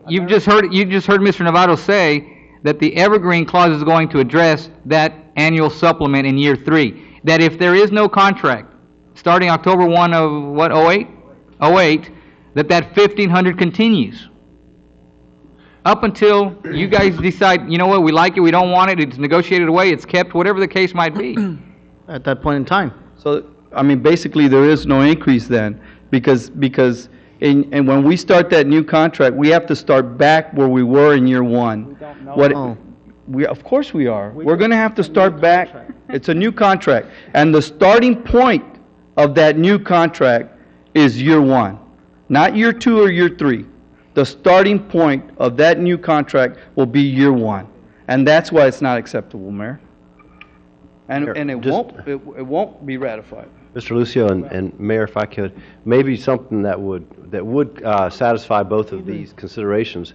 You've just heard Mr. Novato say that the evergreen clause is going to address that annual supplement in year 3. That if there is no contract starting October 1 of what, 08, that 1,500 continues. Up until you guys decide, you know what, we like it, we don't want it, it's negotiated away, it's kept, whatever the case might be. at that point in time. So, I mean, basically, there is no increase then, because and when we start that new contract, we have to start back where we were in year 1. We don't know. What, of course we are. We're going to have to start back. It's a new contract. And the starting point of that new contract is year 1, not year 2 or year 3. The starting point of that new contract will be year 1. And that's why it's not acceptable, Mayor. And it won't be ratified. Mr. Lucio and Mayor, if I could, maybe something that would satisfy both of these considerations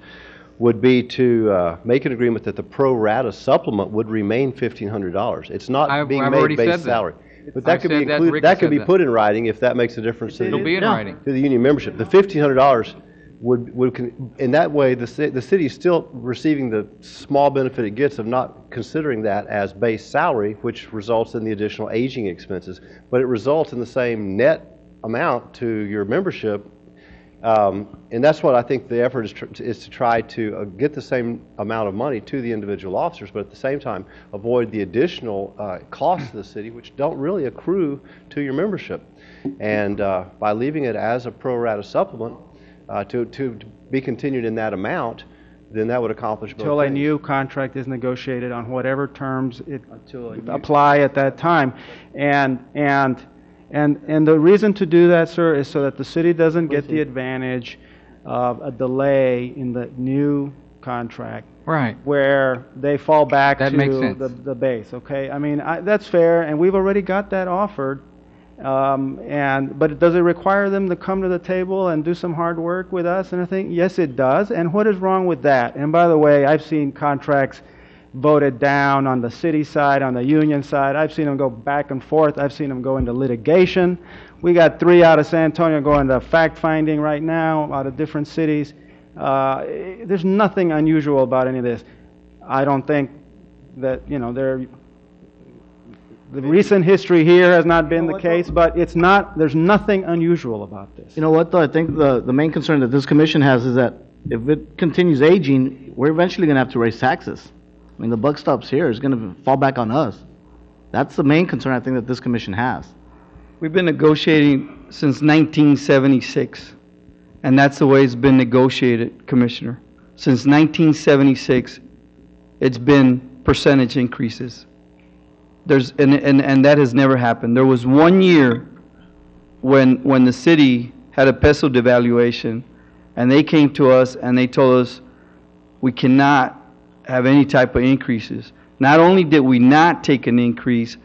would be to make an agreement that the pro rata supplement would remain $1,500. It's not being I've made already base said that. salary. But I that could be said that, included, Rick that could said be that. put in writing if that makes a difference to It'll be in writing. the union membership. The $1,500 in that way, the city is still receiving the small benefit it gets of not considering that as base salary, which results in the additional aging expenses, but it results in the same net amount to your membership. And that's what I think the effort is to try to get the same amount of money to the individual officers, but at the same time avoid the additional costs to the city, which don't really accrue to your membership. And by leaving it as a pro rata supplement, to be continued in that amount, then that would accomplish both Until a things. new contract is negotiated on whatever terms it Until a new- apply at that time. And the reason to do that, sir, is so that the city doesn't get the advantage of a delay in the new contract Right. where they fall back That makes to sense. the base, okay? I mean, that's fair, and we've already got that offered. But does it require them to come to the table and do some hard work with us and everything? Yes, it does. And what is wrong with that? And by the way, I've seen contracts voted down on the city side, on the union side. I've seen them go back and forth. I've seen them go into litigation. We got 3 out of San Antonio going to fact-finding right now out of different cities. There's nothing unusual about any of this. I don't think that, the recent history here has not been the case, but there's nothing unusual about this. You know what, though? I think the main concern that this commission has is that if it continues aging, we're eventually going to have to raise taxes. I mean, the buck stops here. It's going to fall back on us. That's the main concern I think that this commission has. We've been negotiating since 1976, and that's the way it's been negotiated, Commissioner. Since 1976, it's been percentage increases. And that has never happened. There was 1 year when the city had a peso devaluation, and they came to us and they told us we cannot have any type of increases. Not only did we not take an increase,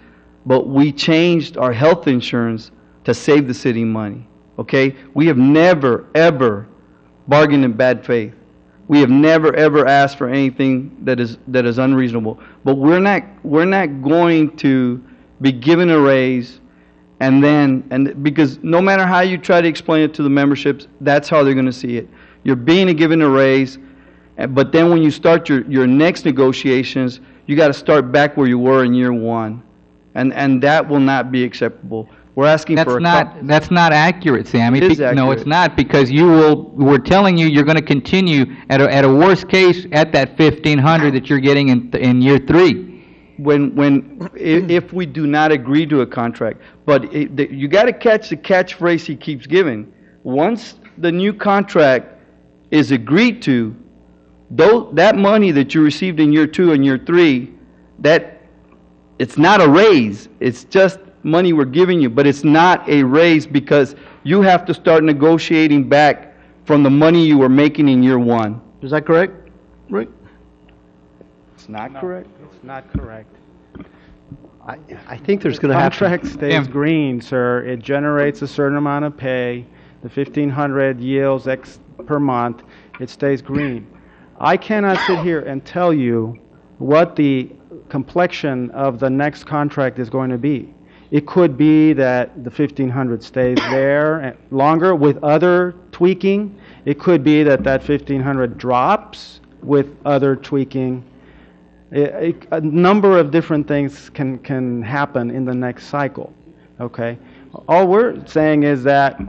but we changed our health insurance to save the city money, okay? We have never, ever bargained in bad faith. We have never, ever asked for anything that is unreasonable. But we're not going to be given a raise because no matter how you try to explain it to the memberships, that's how they're going to see it. You're being given a raise, but then when you start your next negotiations, you got to start back where you were in year 1. And that will not be acceptable. We're asking for That's not accurate, Sammy. It is No, accurate. it's not, because we're telling you you're going to continue at a worst case at that 1,500 that you're getting in year 3. If we do not agree to a contract. But you got to catch the catchphrase he keeps giving. Once the new contract is agreed to, that money that you received in year 2 and year 3, it's not a raise. It's just money we're giving you, but it's not a raise because you have to start negotiating back from the money you were making in year 1. Is that correct, Rick? It's not correct. It's not correct. I think there's going to have to... Contract stays green, sir. It generates a certain amount of pay. The 1,500 yields X per month. It stays green. I cannot sit here and tell you what the complexion of the next contract is going to be. It could be that the 1,500 stays there longer with other tweaking. It could be that 1,500 drops with other tweaking. A number of different things can happen in the next cycle, okay? All we're saying is that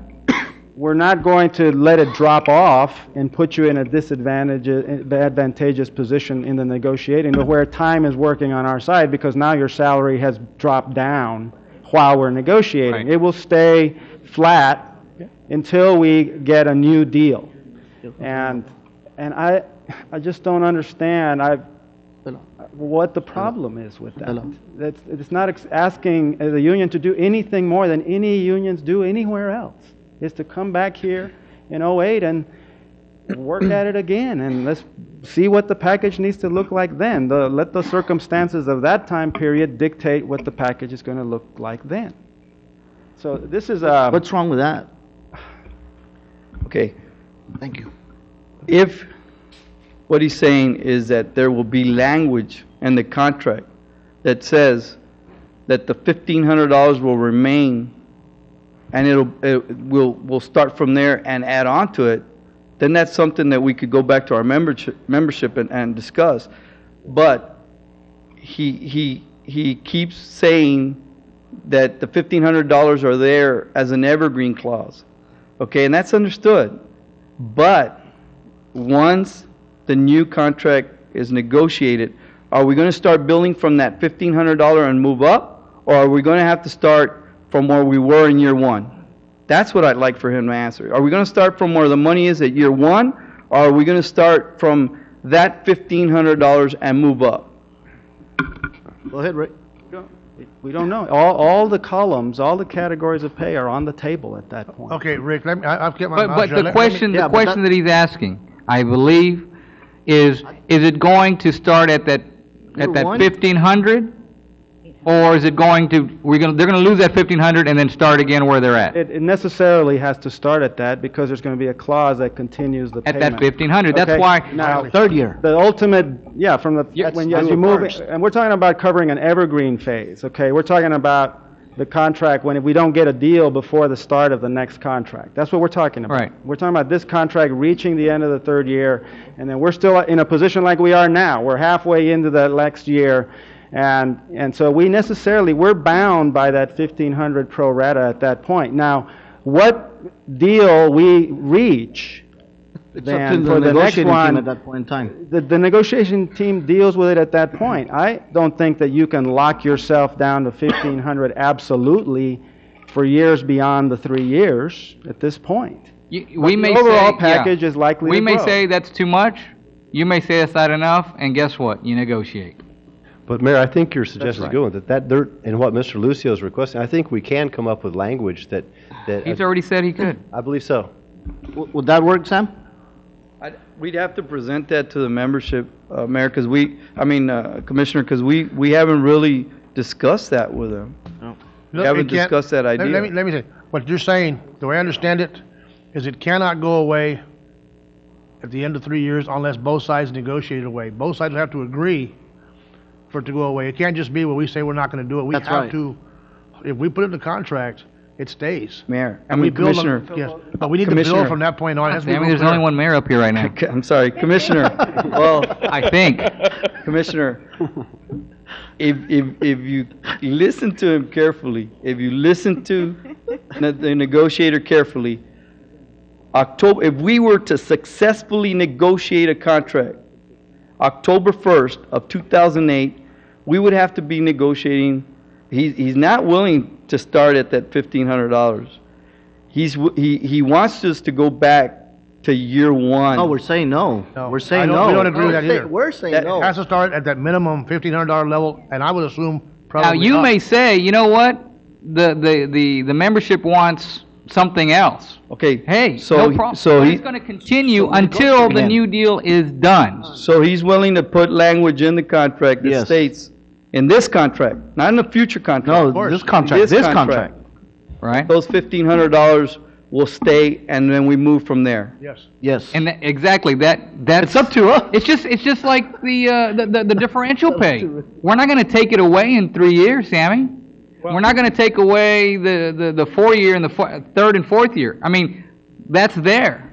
we're not going to let it drop off and put you in a advantageous position in the negotiating, but where time is working on our side because now your salary has dropped down while we're negotiating. Right. It will stay flat until we get a new deal. And I just don't understand what the problem is with that. It's not asking the union to do anything more than any unions do anywhere else. Is to come back here in 08 and work at it again, and let's see what the package needs to look like then. Let the circumstances of that time period dictate what the package is going to look like then. So this is What's wrong with that? Okay. Thank you. If what he's saying is that there will be language in the contract that says that the $1,500 will remain and we'll start from there and add on to it, then that's something that we could go back to our membership and discuss. But he keeps saying that the $1,500 are there as an evergreen clause. Okay, and that's understood. But once the new contract is negotiated, are we going to start billing from that $1,500 and move up? Or are we going to have to start from where we were in year 1? That's what I'd like for him to answer. Are we going to start from where the money is at year 1? Or are we going to start from that $1,500 and move up? Go ahead, Rick. We don't know. All the columns, all the categories of pay are on the table at that point. Okay, Rick, I've kept my mouth But shut. the Let me- question, yeah, the but question that he's asking, I believe, is it going to start at that Number one? 1,500? Or is it going to, they're gonna lose that 1,500 and then start again where they're at? It necessarily has to start at that because there's going to be a clause that continues the At payment. that 1,500, that's Okay, why, Now, Third year. the ultimate, yeah, from the, Yes, when, do as it you move, first. and we're talking about covering an evergreen phase, okay? We're talking about the contract when if we don't get a deal before the start of the next contract. That's what we're talking about. Right. We're talking about this contract reaching the end of the third year, and then we're still in a position like we are now. We're halfway into the next year, and so we're bound by that 1,500 pro rata at that point. Now, what deal we reach, It's up to then the for the next negotiating team one, at that point in time. the negotiation team deals with it at that point. I don't think that you can lock yourself down to 1,500 absolutely for years beyond the 3 years at this point. we may The say... overall yeah. package is likely to We may grow. say that's too much, you may say that's not enough, and guess what? You negotiate. But Mayor, I think your suggestion is right. good, that there, and what Mr. Lucio is requesting, I think we can come up with language that, He's already said he could. I believe so. Would that work, Sam? We'd have to present that to the membership, Mayor, Commissioner, because we haven't really discussed that with them. We Look, haven't it can't- discussed that idea. Let me say, what you're saying, the way I understand it, is it cannot go away at the end of 3 years unless both sides negotiate it away. Both sides have to agree for it to go away. It can't just be where we say we're not gonna do it. We That's have right. to, if we put it in the contract, it stays. Mayor, And we build on- Commissioner. Yes, but we need to build Commissioner. from that point on. It has to be I mean, real there's only clear. one mayor up here right now, I'm sorry, Commissioner. Well, I think. Commissioner, if you listen to him carefully, if you listen to the negotiator carefully, if we were to successfully negotiate a contract, October 1st of 2008, we would have to be negotiating, he's not willing to start at that $1,500. He wants us to go back to year one. No, we're saying no. No, We're saying I don't- no. we don't agree with that either. We're saying It no. has to start at that minimum $1,500 level, and I would assume probably Now, you up. may say, you know what? The membership wants something else. Okay. Hey, so no he- problem. so But he- it's gonna continue until the again. new deal is done. So he's willing to put language in the contract that Yes. states, in this contract, not in the future contract. No, this contract, this contract. Right? Those $1,500 will stay, and then we move from there. Yes. Yes. And exactly, that's... It's up to us. It's just like the differential pay. We're not gonna take it away in 3 years, Sammy. We're not gonna take away the 4-year and the third and fourth year. I mean, that's there.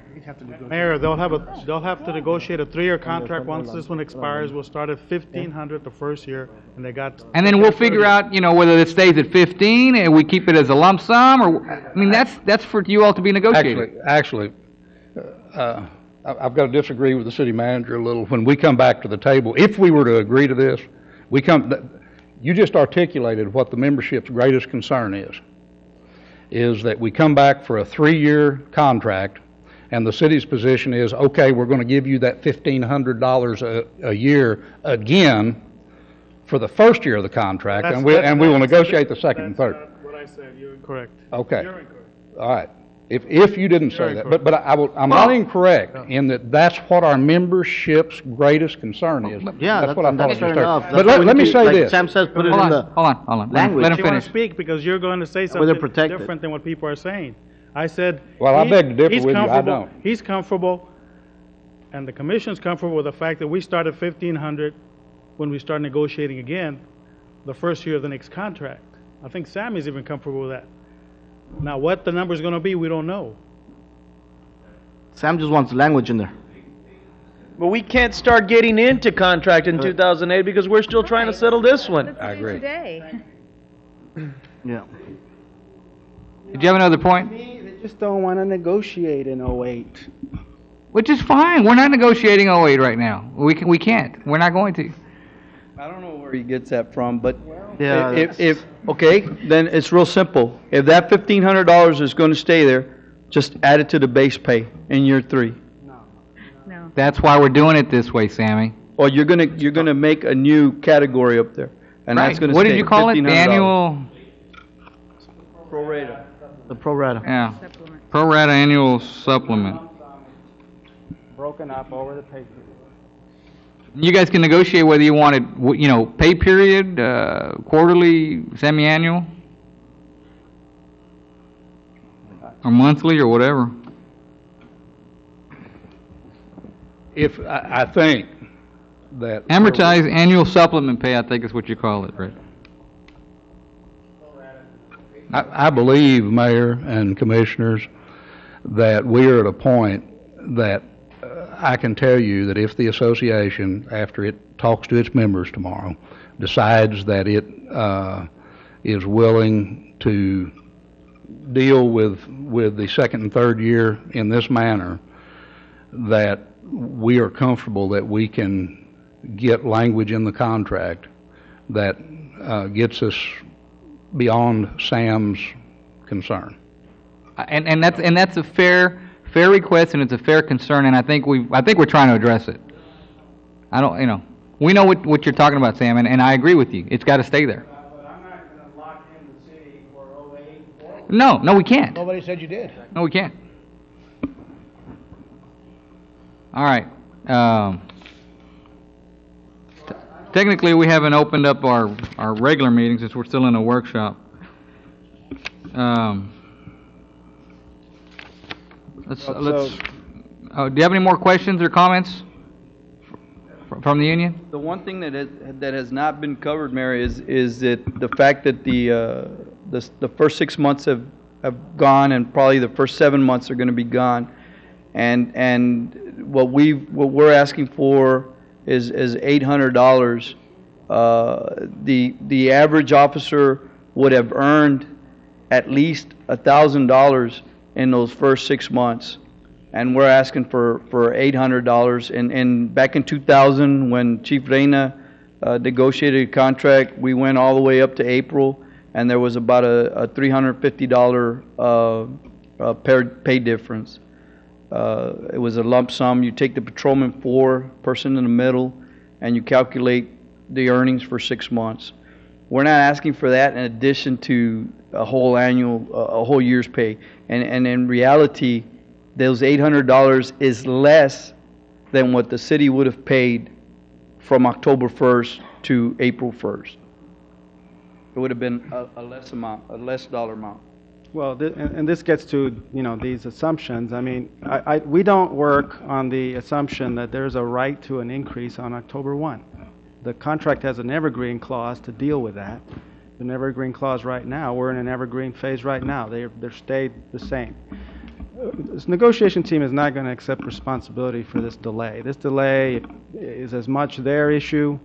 Mayor, they'll have to negotiate a 3-year contract. Once this one expires, we'll start at 1,500 the first year, and they got. And then we'll figure out, whether it stays at 15 and we keep it as a lump sum, or, I mean, that's for you all to be negotiating. Actually, I've got to disagree with the city manager a little. When we come back to the table, if we were to agree to this, you just articulated what the membership's greatest concern is that we come back for a 3-year contract, and the city's position is, okay, we're going to give you that $1,500 a year again for the first year of the contract, and we will negotiate the second and third. That's not what I said. You're incorrect. Okay. You're incorrect. All right. If you didn't say that, but I'm not incorrect in that that's what our membership's greatest concern is. Yeah, That's what I thought that's it fair was. enough. But let me say Like this. Sam says, put it in Hold the on. language. Let him You want finish. to speak because you're going to say Where something they're protected. different than what people are saying. I said. Well, I beg to differ he's with you. I comfortable- don't. He's comfortable, and the commission's comfortable with the fact that we start at 1,500 when we start negotiating again, the first year of the next contract. I think Sammy's even comfortable with that. Now, what the number's going to be, we don't know. Sam just wants language in there. But we can't start getting into contract in 2008 because we're still trying to settle this one. I agree. Today. Yeah. Did you have another point? They just don't want to negotiate in '08. Which is fine. We're not negotiating 08 right now. We can't. We're not going to. I don't know where he gets that from, but Yeah, okay, then it's real simple. If that $1,500 is going to stay there, just add it to the base pay in year 3. No. That's why we're doing it this way, Sammy. Or you're gonna make a new category up there, and that's Right. gonna What stay did you call it? The $1,500. annual, Pro rata. The pro rata. yeah, pro rata annual supplement. Broken up over the pay period. You guys can negotiate whether you want it, pay period, quarterly, semi-annual, or monthly, or whatever. I think that. Amortized annual supplement pay, I think is what you call it, right? I believe, Mayor and Commissioners, that we are at a point that I can tell you that if the association, after it talks to its members tomorrow, decides that it is willing to deal with the second and third year in this manner, that we are comfortable that we can get language in the contract that gets us beyond Sam's concern. And that's a fair request, and it's a fair concern, and I think we're trying to address it. We know what you're talking about, Sam, and I agree with you. It's got to stay there. But I'm not gonna lock in the city for 08. No, we can't. Nobody said you did. No, we can't. All right. Technically, we haven't opened up our regular meetings since we're still in a workshop. Do you have any more questions or comments from the union? The one thing that has not been covered, Mary, is that the fact that the first 6 months have gone, and probably the first 7 months are going to be gone, and what we're asking for is $800. The average officer would have earned at least $1,000 in those first 6 months, and we're asking for $800. And back in 2000, when Chief Reyna negotiated a contract, we went all the way up to April, and there was about a $350 pay difference. It was a lump sum. You take the patrolman 4, person in the middle, and you calculate the earnings for 6 months. We're not asking for that in addition to a whole year's pay. And in reality, those $800 is less than what the city would have paid from October 1st to April 1st. It would have been a less dollar amount. Well, and this gets to, these assumptions. I mean, we don't work on the assumption that there's a right to an increase on October 1. The contract has an evergreen clause to deal with that. An evergreen clause right now, we're in an evergreen phase right now. They're stayed the same. This negotiation team is not going to accept responsibility for this delay. This delay is as much their issue,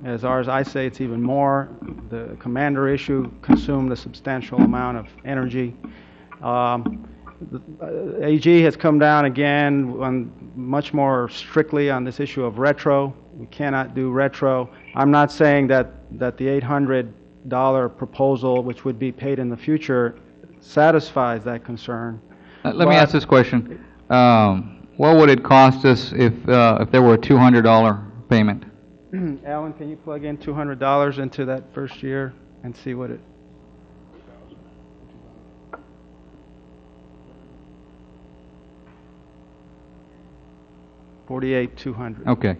as ours. I say it's even more. The commander issue consumed a substantial amount of energy. The AG has come down again much more strictly on this issue of retro. We cannot do retro. I'm not saying that the $800 proposal, which would be paid in the future, satisfies that concern. Let me ask this question. What would it cost us if there were a $200 payment? Alan, can you plug in $200 into that first year and see what it... $48,200. Okay.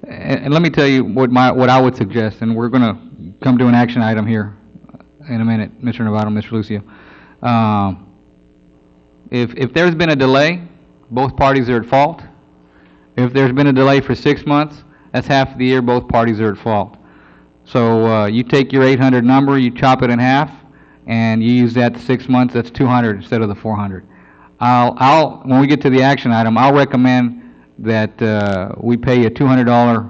And let me tell you what I would suggest, and we're going to come to an action item here in a minute, Mr. Novato, Mr. Lucio. If there's been a delay, both parties are at fault. If there's been a delay for 6 months, that's half the year, both parties are at fault. So you take your 800 number, you chop it in half, and you use that 6 months, that's 200 instead of the 400. When we get to the action item, I'll recommend that we pay a $200,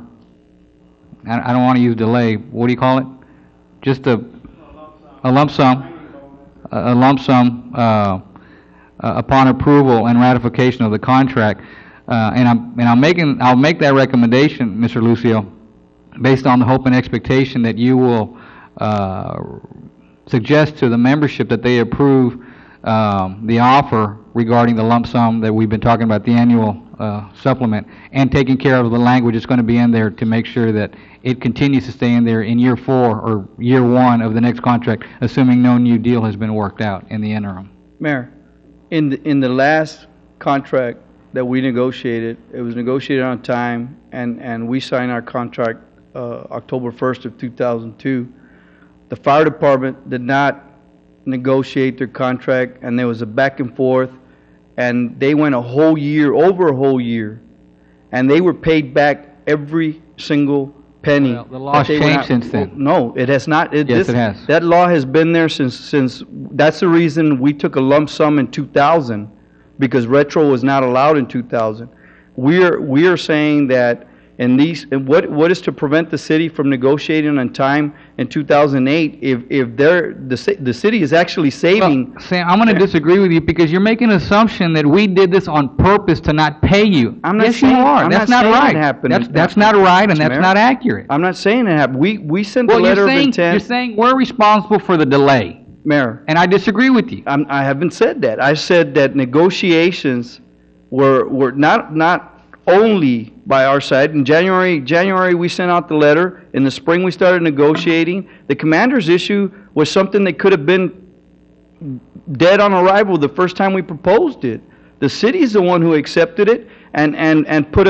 I don't want to use delay, what do you call it? Just a lump sum upon approval and ratification of the contract. I'll make that recommendation, Mr. Lucio, based on the hope and expectation that you will suggest to the membership that they approve the offer regarding the lump sum that we've been talking about, the annual supplement, and taking care of the language that's going to be in there to make sure that it continues to stay in there in year 4 or year 1 of the next contract, assuming no new deal has been worked out in the interim. Mayor, in the last contract that we negotiated, it was negotiated on time, and we signed our contract October 1st of 2002. The fire department did not negotiate their contract, and there was a back and forth, and they went a whole year, over a whole year, and they were paid back every single penny. Well, the law's that they were changed not- since then. No, it has not. Yes, it has. That law has been there since, that's the reason we took a lump sum in 2000, because retro was not allowed in 2000. We are saying that in these, and what is to prevent the city from negotiating on time in 2008 if the city is actually saving? Well, Sam, I'm going to disagree with you because you're making an assumption that we did this on purpose to not pay you. I'm not yes, saying- you are. I'm That's not not saying right. it happened. That's not right, and Mayor. that's not accurate. I'm not saying it happened. We sent a Well, letter of you're intent. saying we're responsible for the delay, Mayor, and I disagree with you. I haven't said that. I said that negotiations were not only by our side. In January we sent out the letter. In the spring we started negotiating. The commander's issue was something that could have been dead on arrival the first time we proposed it. The city is the one who accepted it and put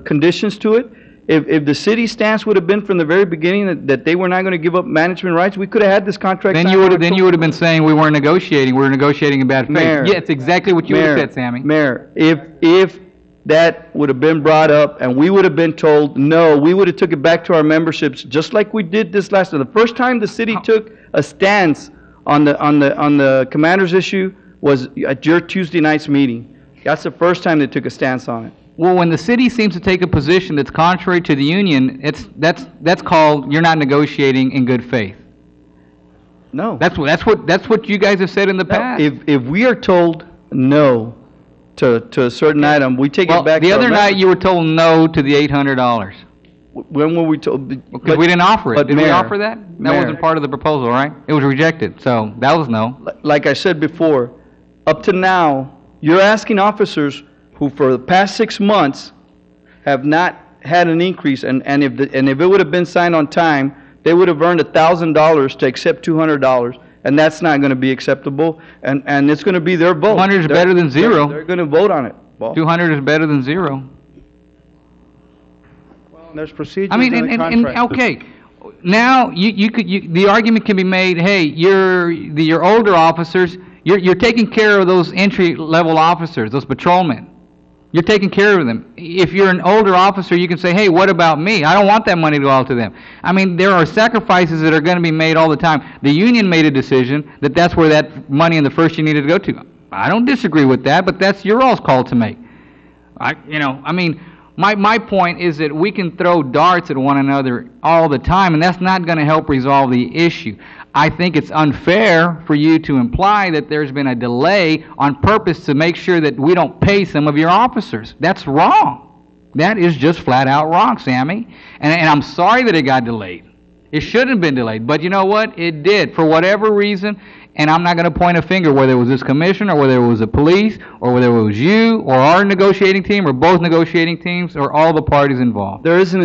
conditions to it. If the city stance would have been from the very beginning that they were not going to give up management rights, we could have had this contract. Then signed you would in have been saying we weren't negotiating. We were negotiating in bad faith. Mayor, Yeah, it's exactly what you would have said, Sammy. Mayor, if that would have been brought up and we would have been told no, we would have took it back to our memberships just like we did this last time. The first time the city took a stance on the commander's issue was at your Tuesday night's meeting. That's the first time they took a stance on it. Well, when the city seems to take a position that's contrary to the union, that's called you're not negotiating in good faith. No. That's what you guys have said in the No, past. if we are told no to a certain item, we take Well, it back the to our other night members. you were told no to the $800 When were we told? because we didn't offer it. but Did we Mayor, offer that? That Mayor. wasn't part of the proposal, right? It was rejected, so that was no. Like I said before, up to now, you're asking officers who for the past 6 months have not had an increase, and if it would have been signed on time, they would have earned $1,000 to accept $200, and that's not going to be acceptable, and it's going to be their vote. 200 is better than zero. They're going to vote on it. Well, 200 is better than zero. There's procedures I mean, in the and contract. okay, now the argument can be made, hey, your older officers, you're taking care of those entry-level officers, those patrolmen. You're taking care of them. If you're an older officer, you can say, hey, what about me? I don't want that money to go out to them. I mean, there are sacrifices that are going to be made all the time. The union made a decision that that's where that money in the first year needed to go to. I don't disagree with that, but that's your all's call to make. My point is that we can throw darts at one another all the time, and that's not going to help resolve the issue. I think it's unfair for you to imply that there's been a delay on purpose to make sure that we don't pay some of your officers. That's wrong. That is just flat out wrong, Sammy. And I'm sorry that it got delayed. It shouldn't have been delayed, but you know what? It did, for whatever reason. And I'm not going to point a finger whether it was this commission or whether it was the police or whether it was you or our negotiating team or both negotiating teams or all the parties involved. there is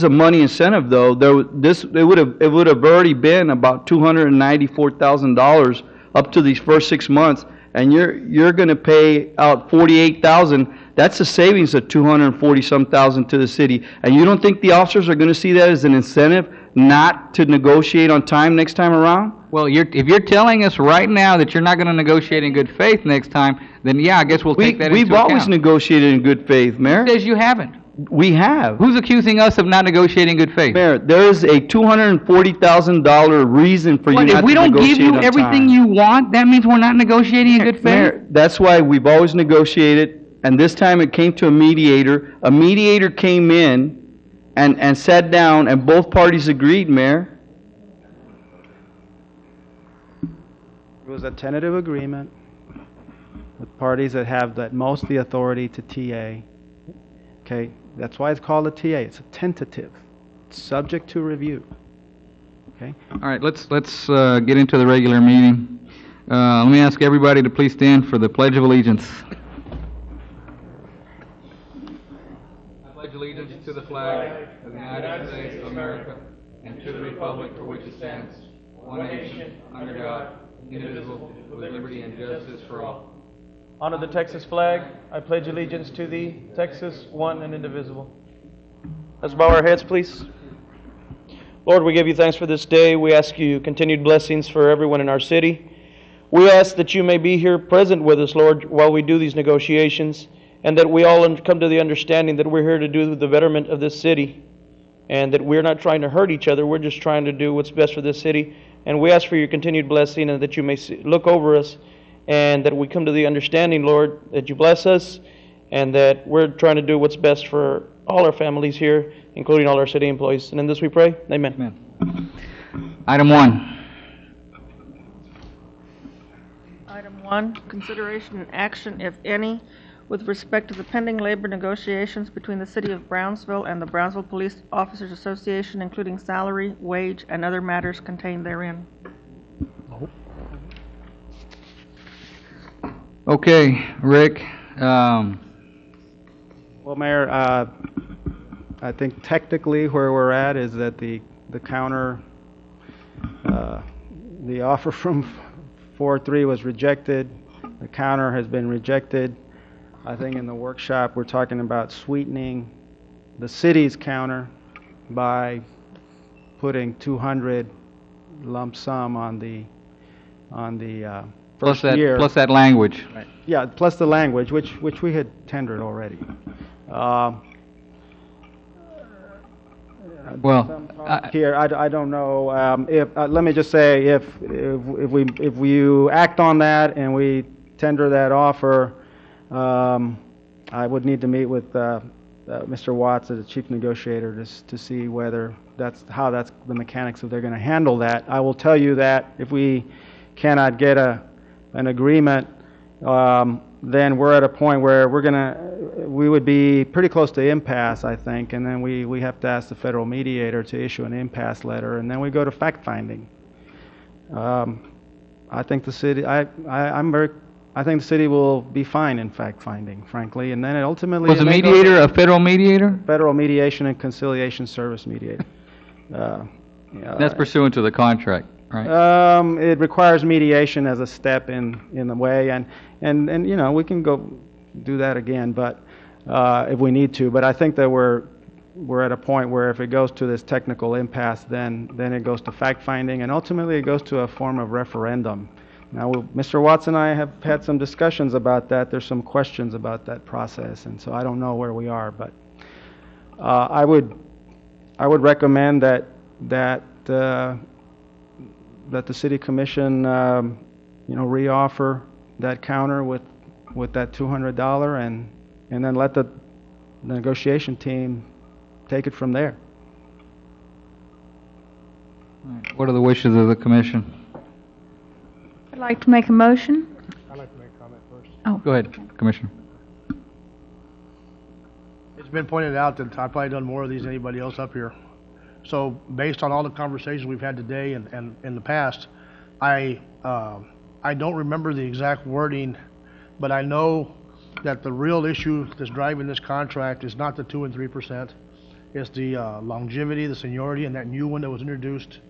a money incentive though. It would have already been about $294,000 up to these first 6 months, and you're going to pay out $48,000. That's a savings of $240-some thousand to the city. And you don't think the officers are going to see that as an incentive not to negotiate on time next time around? Well, if you're telling us right now that you're not going to negotiate in good faith next time, then yeah, I guess we'll take that into account. We've always negotiated in good faith, Mayor. Who says you haven't? We have. Who's accusing us of not negotiating in good faith? Mayor, there is a $240,000 reason for you What, not if we to don't give negotiate you on everything time. you want, that means we're not negotiating in good faith? Mayor, that's why we've always negotiated, and this time it came to a mediator. A mediator came in and sat down, and both parties agreed, Mayor. It was a tentative agreement with parties that have at most the authority to TA. Okay, that's why it's called a TA. It's a tentative. It's subject to review. Okay? All right, let's get into the regular meeting. Let me ask everybody to please stand for the Pledge of Allegiance. flag of the United States of America and to the republic for which it stands, one nation, under God, indivisible, with liberty and justice for all. Honor the Texas flag. I pledge allegiance to thee, Texas, one and indivisible. Let's bow our heads, please. Lord, we give you thanks for this day. We ask you continued blessings for everyone in our city. We ask that you may be here present with us, Lord, while we do these negotiations, and that we all come to the understanding that we're here to do the betterment of this city, and that we're not trying to hurt each other. We're just trying to do what's best for this city. And we ask for your continued blessing, and that you may look over us, and that we come to the understanding, Lord, that you bless us, and that we're trying to do what's best for all our families here, including all our city employees. And in this we pray. Amen. Amen. Item 1. Item 1, consideration and action, if any, with respect to the pending labor negotiations between the City of Brownsville and the Brownsville Police Officers Association, including salary, wage, and other matters contained therein. Okay, Rick. Well, Mayor, I think technically where we're at is that the counter, the offer from 4-3 was rejected. The counter has been rejected. I think in the workshop we're talking about sweetening the city's counter by putting 200 lump sum on the Plus first year. plus that language. Right. Yeah, plus the language, which we had tendered already. Well, Here, I don't know, if, let me just say, if you act on that and we tender that offer, I would need to meet with Mr. Watts as the chief negotiator to see whether how that's the mechanics of they're going to handle that. I will tell you that if we cannot get an agreement, then we're at a point where we would be pretty close to impasse, I think, and then we have to ask the federal mediator to issue an impasse letter, and then we go to fact-finding. I think the city, I think the city will be fine in fact-finding, frankly, and then it ultimately... Was the mediator a federal mediator? Federal Mediation and Conciliation Service mediator. That's pursuant to the contract, right? It requires mediation as a step in the way, and you know, we can go do that again, but if we need to. But I think that we're at a point where if it goes to this technical impasse, then it goes to fact-finding, and ultimately it goes to a form of referendum. Now, Mr. Watts and I have had some discussions about that. There's some questions about that process, and so I don't know where we are, but I would recommend that the city commission, reoffer that counter with that $200, and then let the negotiation team take it from there. What are the wishes of the commission? I'd like to make a motion. I'd like to make a comment first. Oh. Go ahead, Commissioner. It's been pointed out that I've probably done more of these than anybody else up here. So based on all the conversations we've had today and in the past, I don't remember the exact wording, but I know that the real issue that's driving this contract is not the 2% and 3%. It's the longevity, the seniority, and that new one that was introduced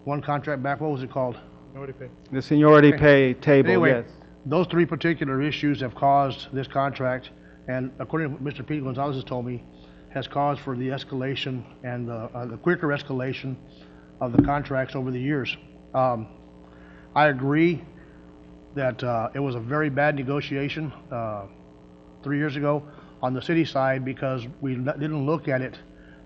one contract back. What was it called? Seniority pay. The seniority pay table, Anyway, yes. those three particular issues have caused this contract, and according to what Mr. Pete Gonzalez has told me, has caused for the escalation and the quicker escalation of the contracts over the years. I agree that it was a very bad negotiation 3 years ago on the city side because we didn't look at it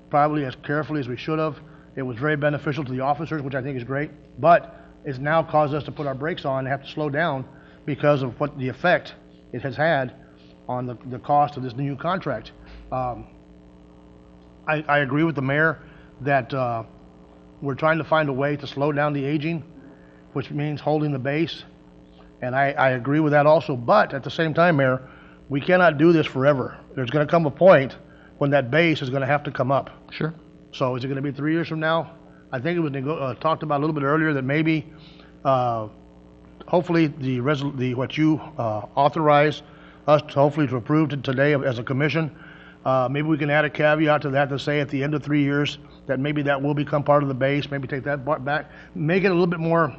probably as carefully as we should have. It was very beneficial to the officers, which I think is great, but it's now caused us to put our brakes on and have to slow down because of what the effect it has had on the cost of this new contract. I agree with the mayor that we're trying to find a way to slow down the aging, which means holding the base, and I agree with that also. But at the same time, Mayor, we cannot do this forever. There's going to come a point when that base is going to have to come up. Sure. So is it going to be 3 years from now? I think it was talked about a little bit earlier that maybe, hopefully, what you authorize us to hopefully to approve today as a commission Maybe we can add a caveat to that to say at the end of 3 years that maybe that will become part of the base, maybe take that part back, make it a little bit more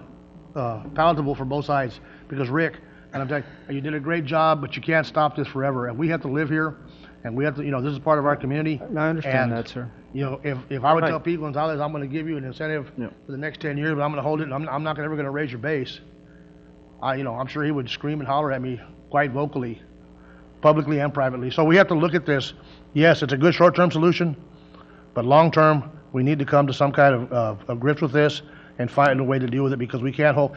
palatable for both sides. Because Rick, and I'm telling you, you did a great job, but you can't stop this forever. And we have to live here, and we have to, this is part of our community. I understand And, that, sir. If I would tell Pete Gonzalez, I'm gonna give you an incentive for the next 10 years, but I'm gonna hold it, and I'm not ever gonna raise your base, I'm sure he would scream and holler at me quite vocally, publicly and privately. So we have to look at this. Yes, it's a good short-term solution, but long-term, we need to come to some kind of grips with this and find a way to deal with it, because we can't hold,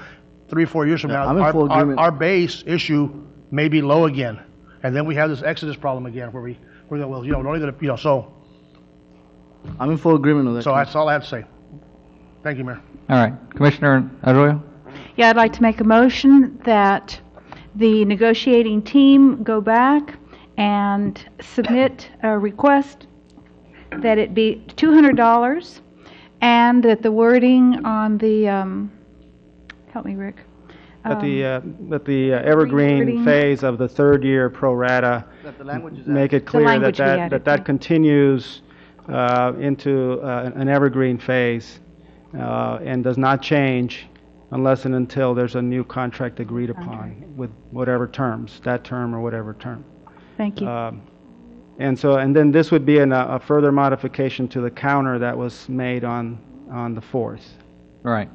3 or 4 years from now, I'm in full agreement. our base issue may be low again. And then we have this exodus problem again where we're only gonna, so I'm in full agreement with that. that's all I have to say. Thank you, Mayor. All right. Commissioner Arroyo? Yeah, I'd like to make a motion that the negotiating team go back and submit a request that it be $200, and that the wording on the, help me, Rick. That the evergreen wording. phase of the third year pro rata, That the language is make it clear language be that added, that yeah. continues into an evergreen phase and does not change unless and until there's a new contract agreed upon with whatever terms, that term or whatever term. Thank you. And then this would be a further modification to the counter that was made on the 4th. Right.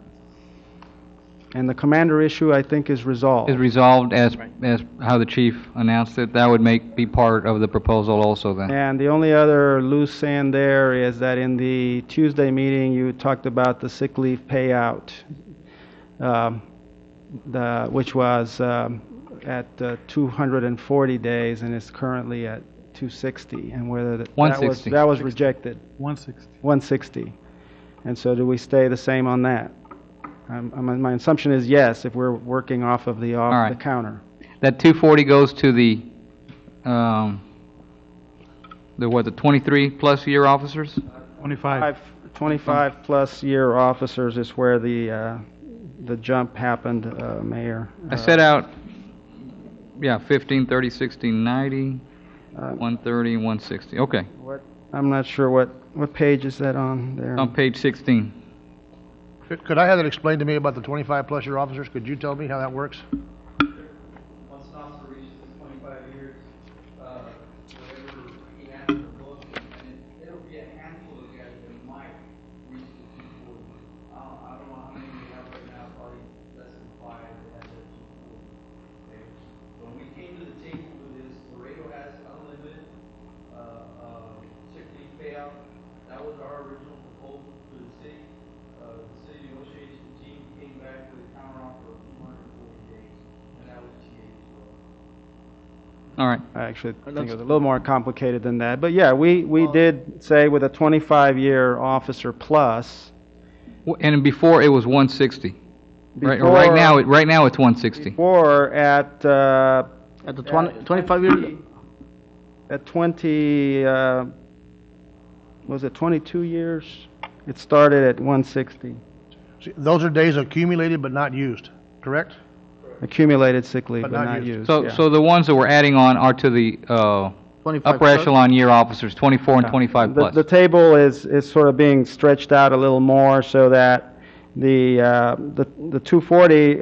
And the commander issue, I think, is resolved. Is resolved as how the chief announced it. That would be part of the proposal also then. And the only other loose end there is that in the Tuesday meeting, you talked about the sick leave payout, which was at 240 days and is currently at 260, and whether that 160. that was rejected. 160. 160. And so do we stay the same on that? My assumption is yes, if we're working off of the right. counter. That 240 goes to the 23-plus year officers? 25. 25 plus year officers is where the jump happened, Mayor. I set out, 15, 30, 60, 90, 130, 160. Okay. I'm not sure what page is that on there? On page 16. Could I have that explained to me about the 25-plus year officers? Could you tell me how that works? Once an officer reaches 25 years, whatever he has in the book, and it'll be a handful of guys that might reach the 240. I don't know how many we have right now, probably less than 5 that have that 240. Okay? When we came to the table with this, Laredo has unlimited sick leave payout. That was our original proposal to the city. The city negotiation team came back with a counteroffer of 240 days, and that was TA as well. All right. I actually think it was a little more complicated than that. But yeah, we did say with a 25-year officer plus. And before it was 160. Right Before- right now it's 160. Or at At the 25 years, at 20, was it 22 years? It started at 160. See, those are days accumulated but not used, correct? Accumulated sick leave, But but not not used. used. So, yeah. so the ones that we're adding on are to the 25 upper plus. echelon year officers, 24 and 25 plus. The table is sort of being stretched out a little more so that the 240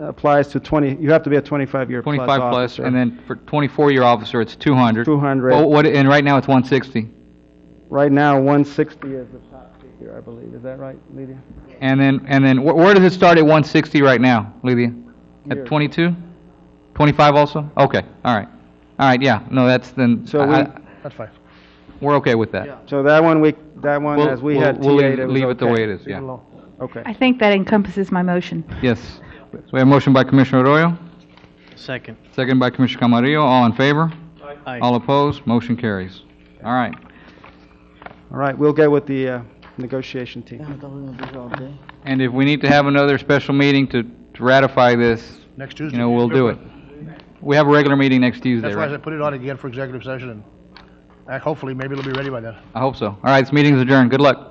applies to 20, you have to be a 25-year plus 25 plus, officer. and then for 24-year officer, it's 200. 200. Well, and right now it's 160. Right now, 160 is the top figure, I believe. Is that right, Lydia? And then where does it start at 160 right now, Lydia? At Here. 22? 25 also? Okay, all right. All right, yeah, no, that's then, So That's fine. we're okay with that. So that one, as we had We'll TA'd, it was leave it the okay. way it is, yeah. Okay. I think that encompasses my motion. Yes. So we have a motion by Commissioner Arroyo, second. second by Commissioner Camarillo. All in favor? Aye. All opposed? Motion carries. All right. All right, we'll get with the negotiation team. Yeah, I thought we were gonna do it all day. And if we need to have another special meeting to ratify this, Next Tuesday. we'll do it. We have a regular meeting next Tuesday, That's why I right? said put it on again for executive session, and hopefully, maybe it'll be ready by then. I hope so. All right, this meeting is adjourned. Good luck.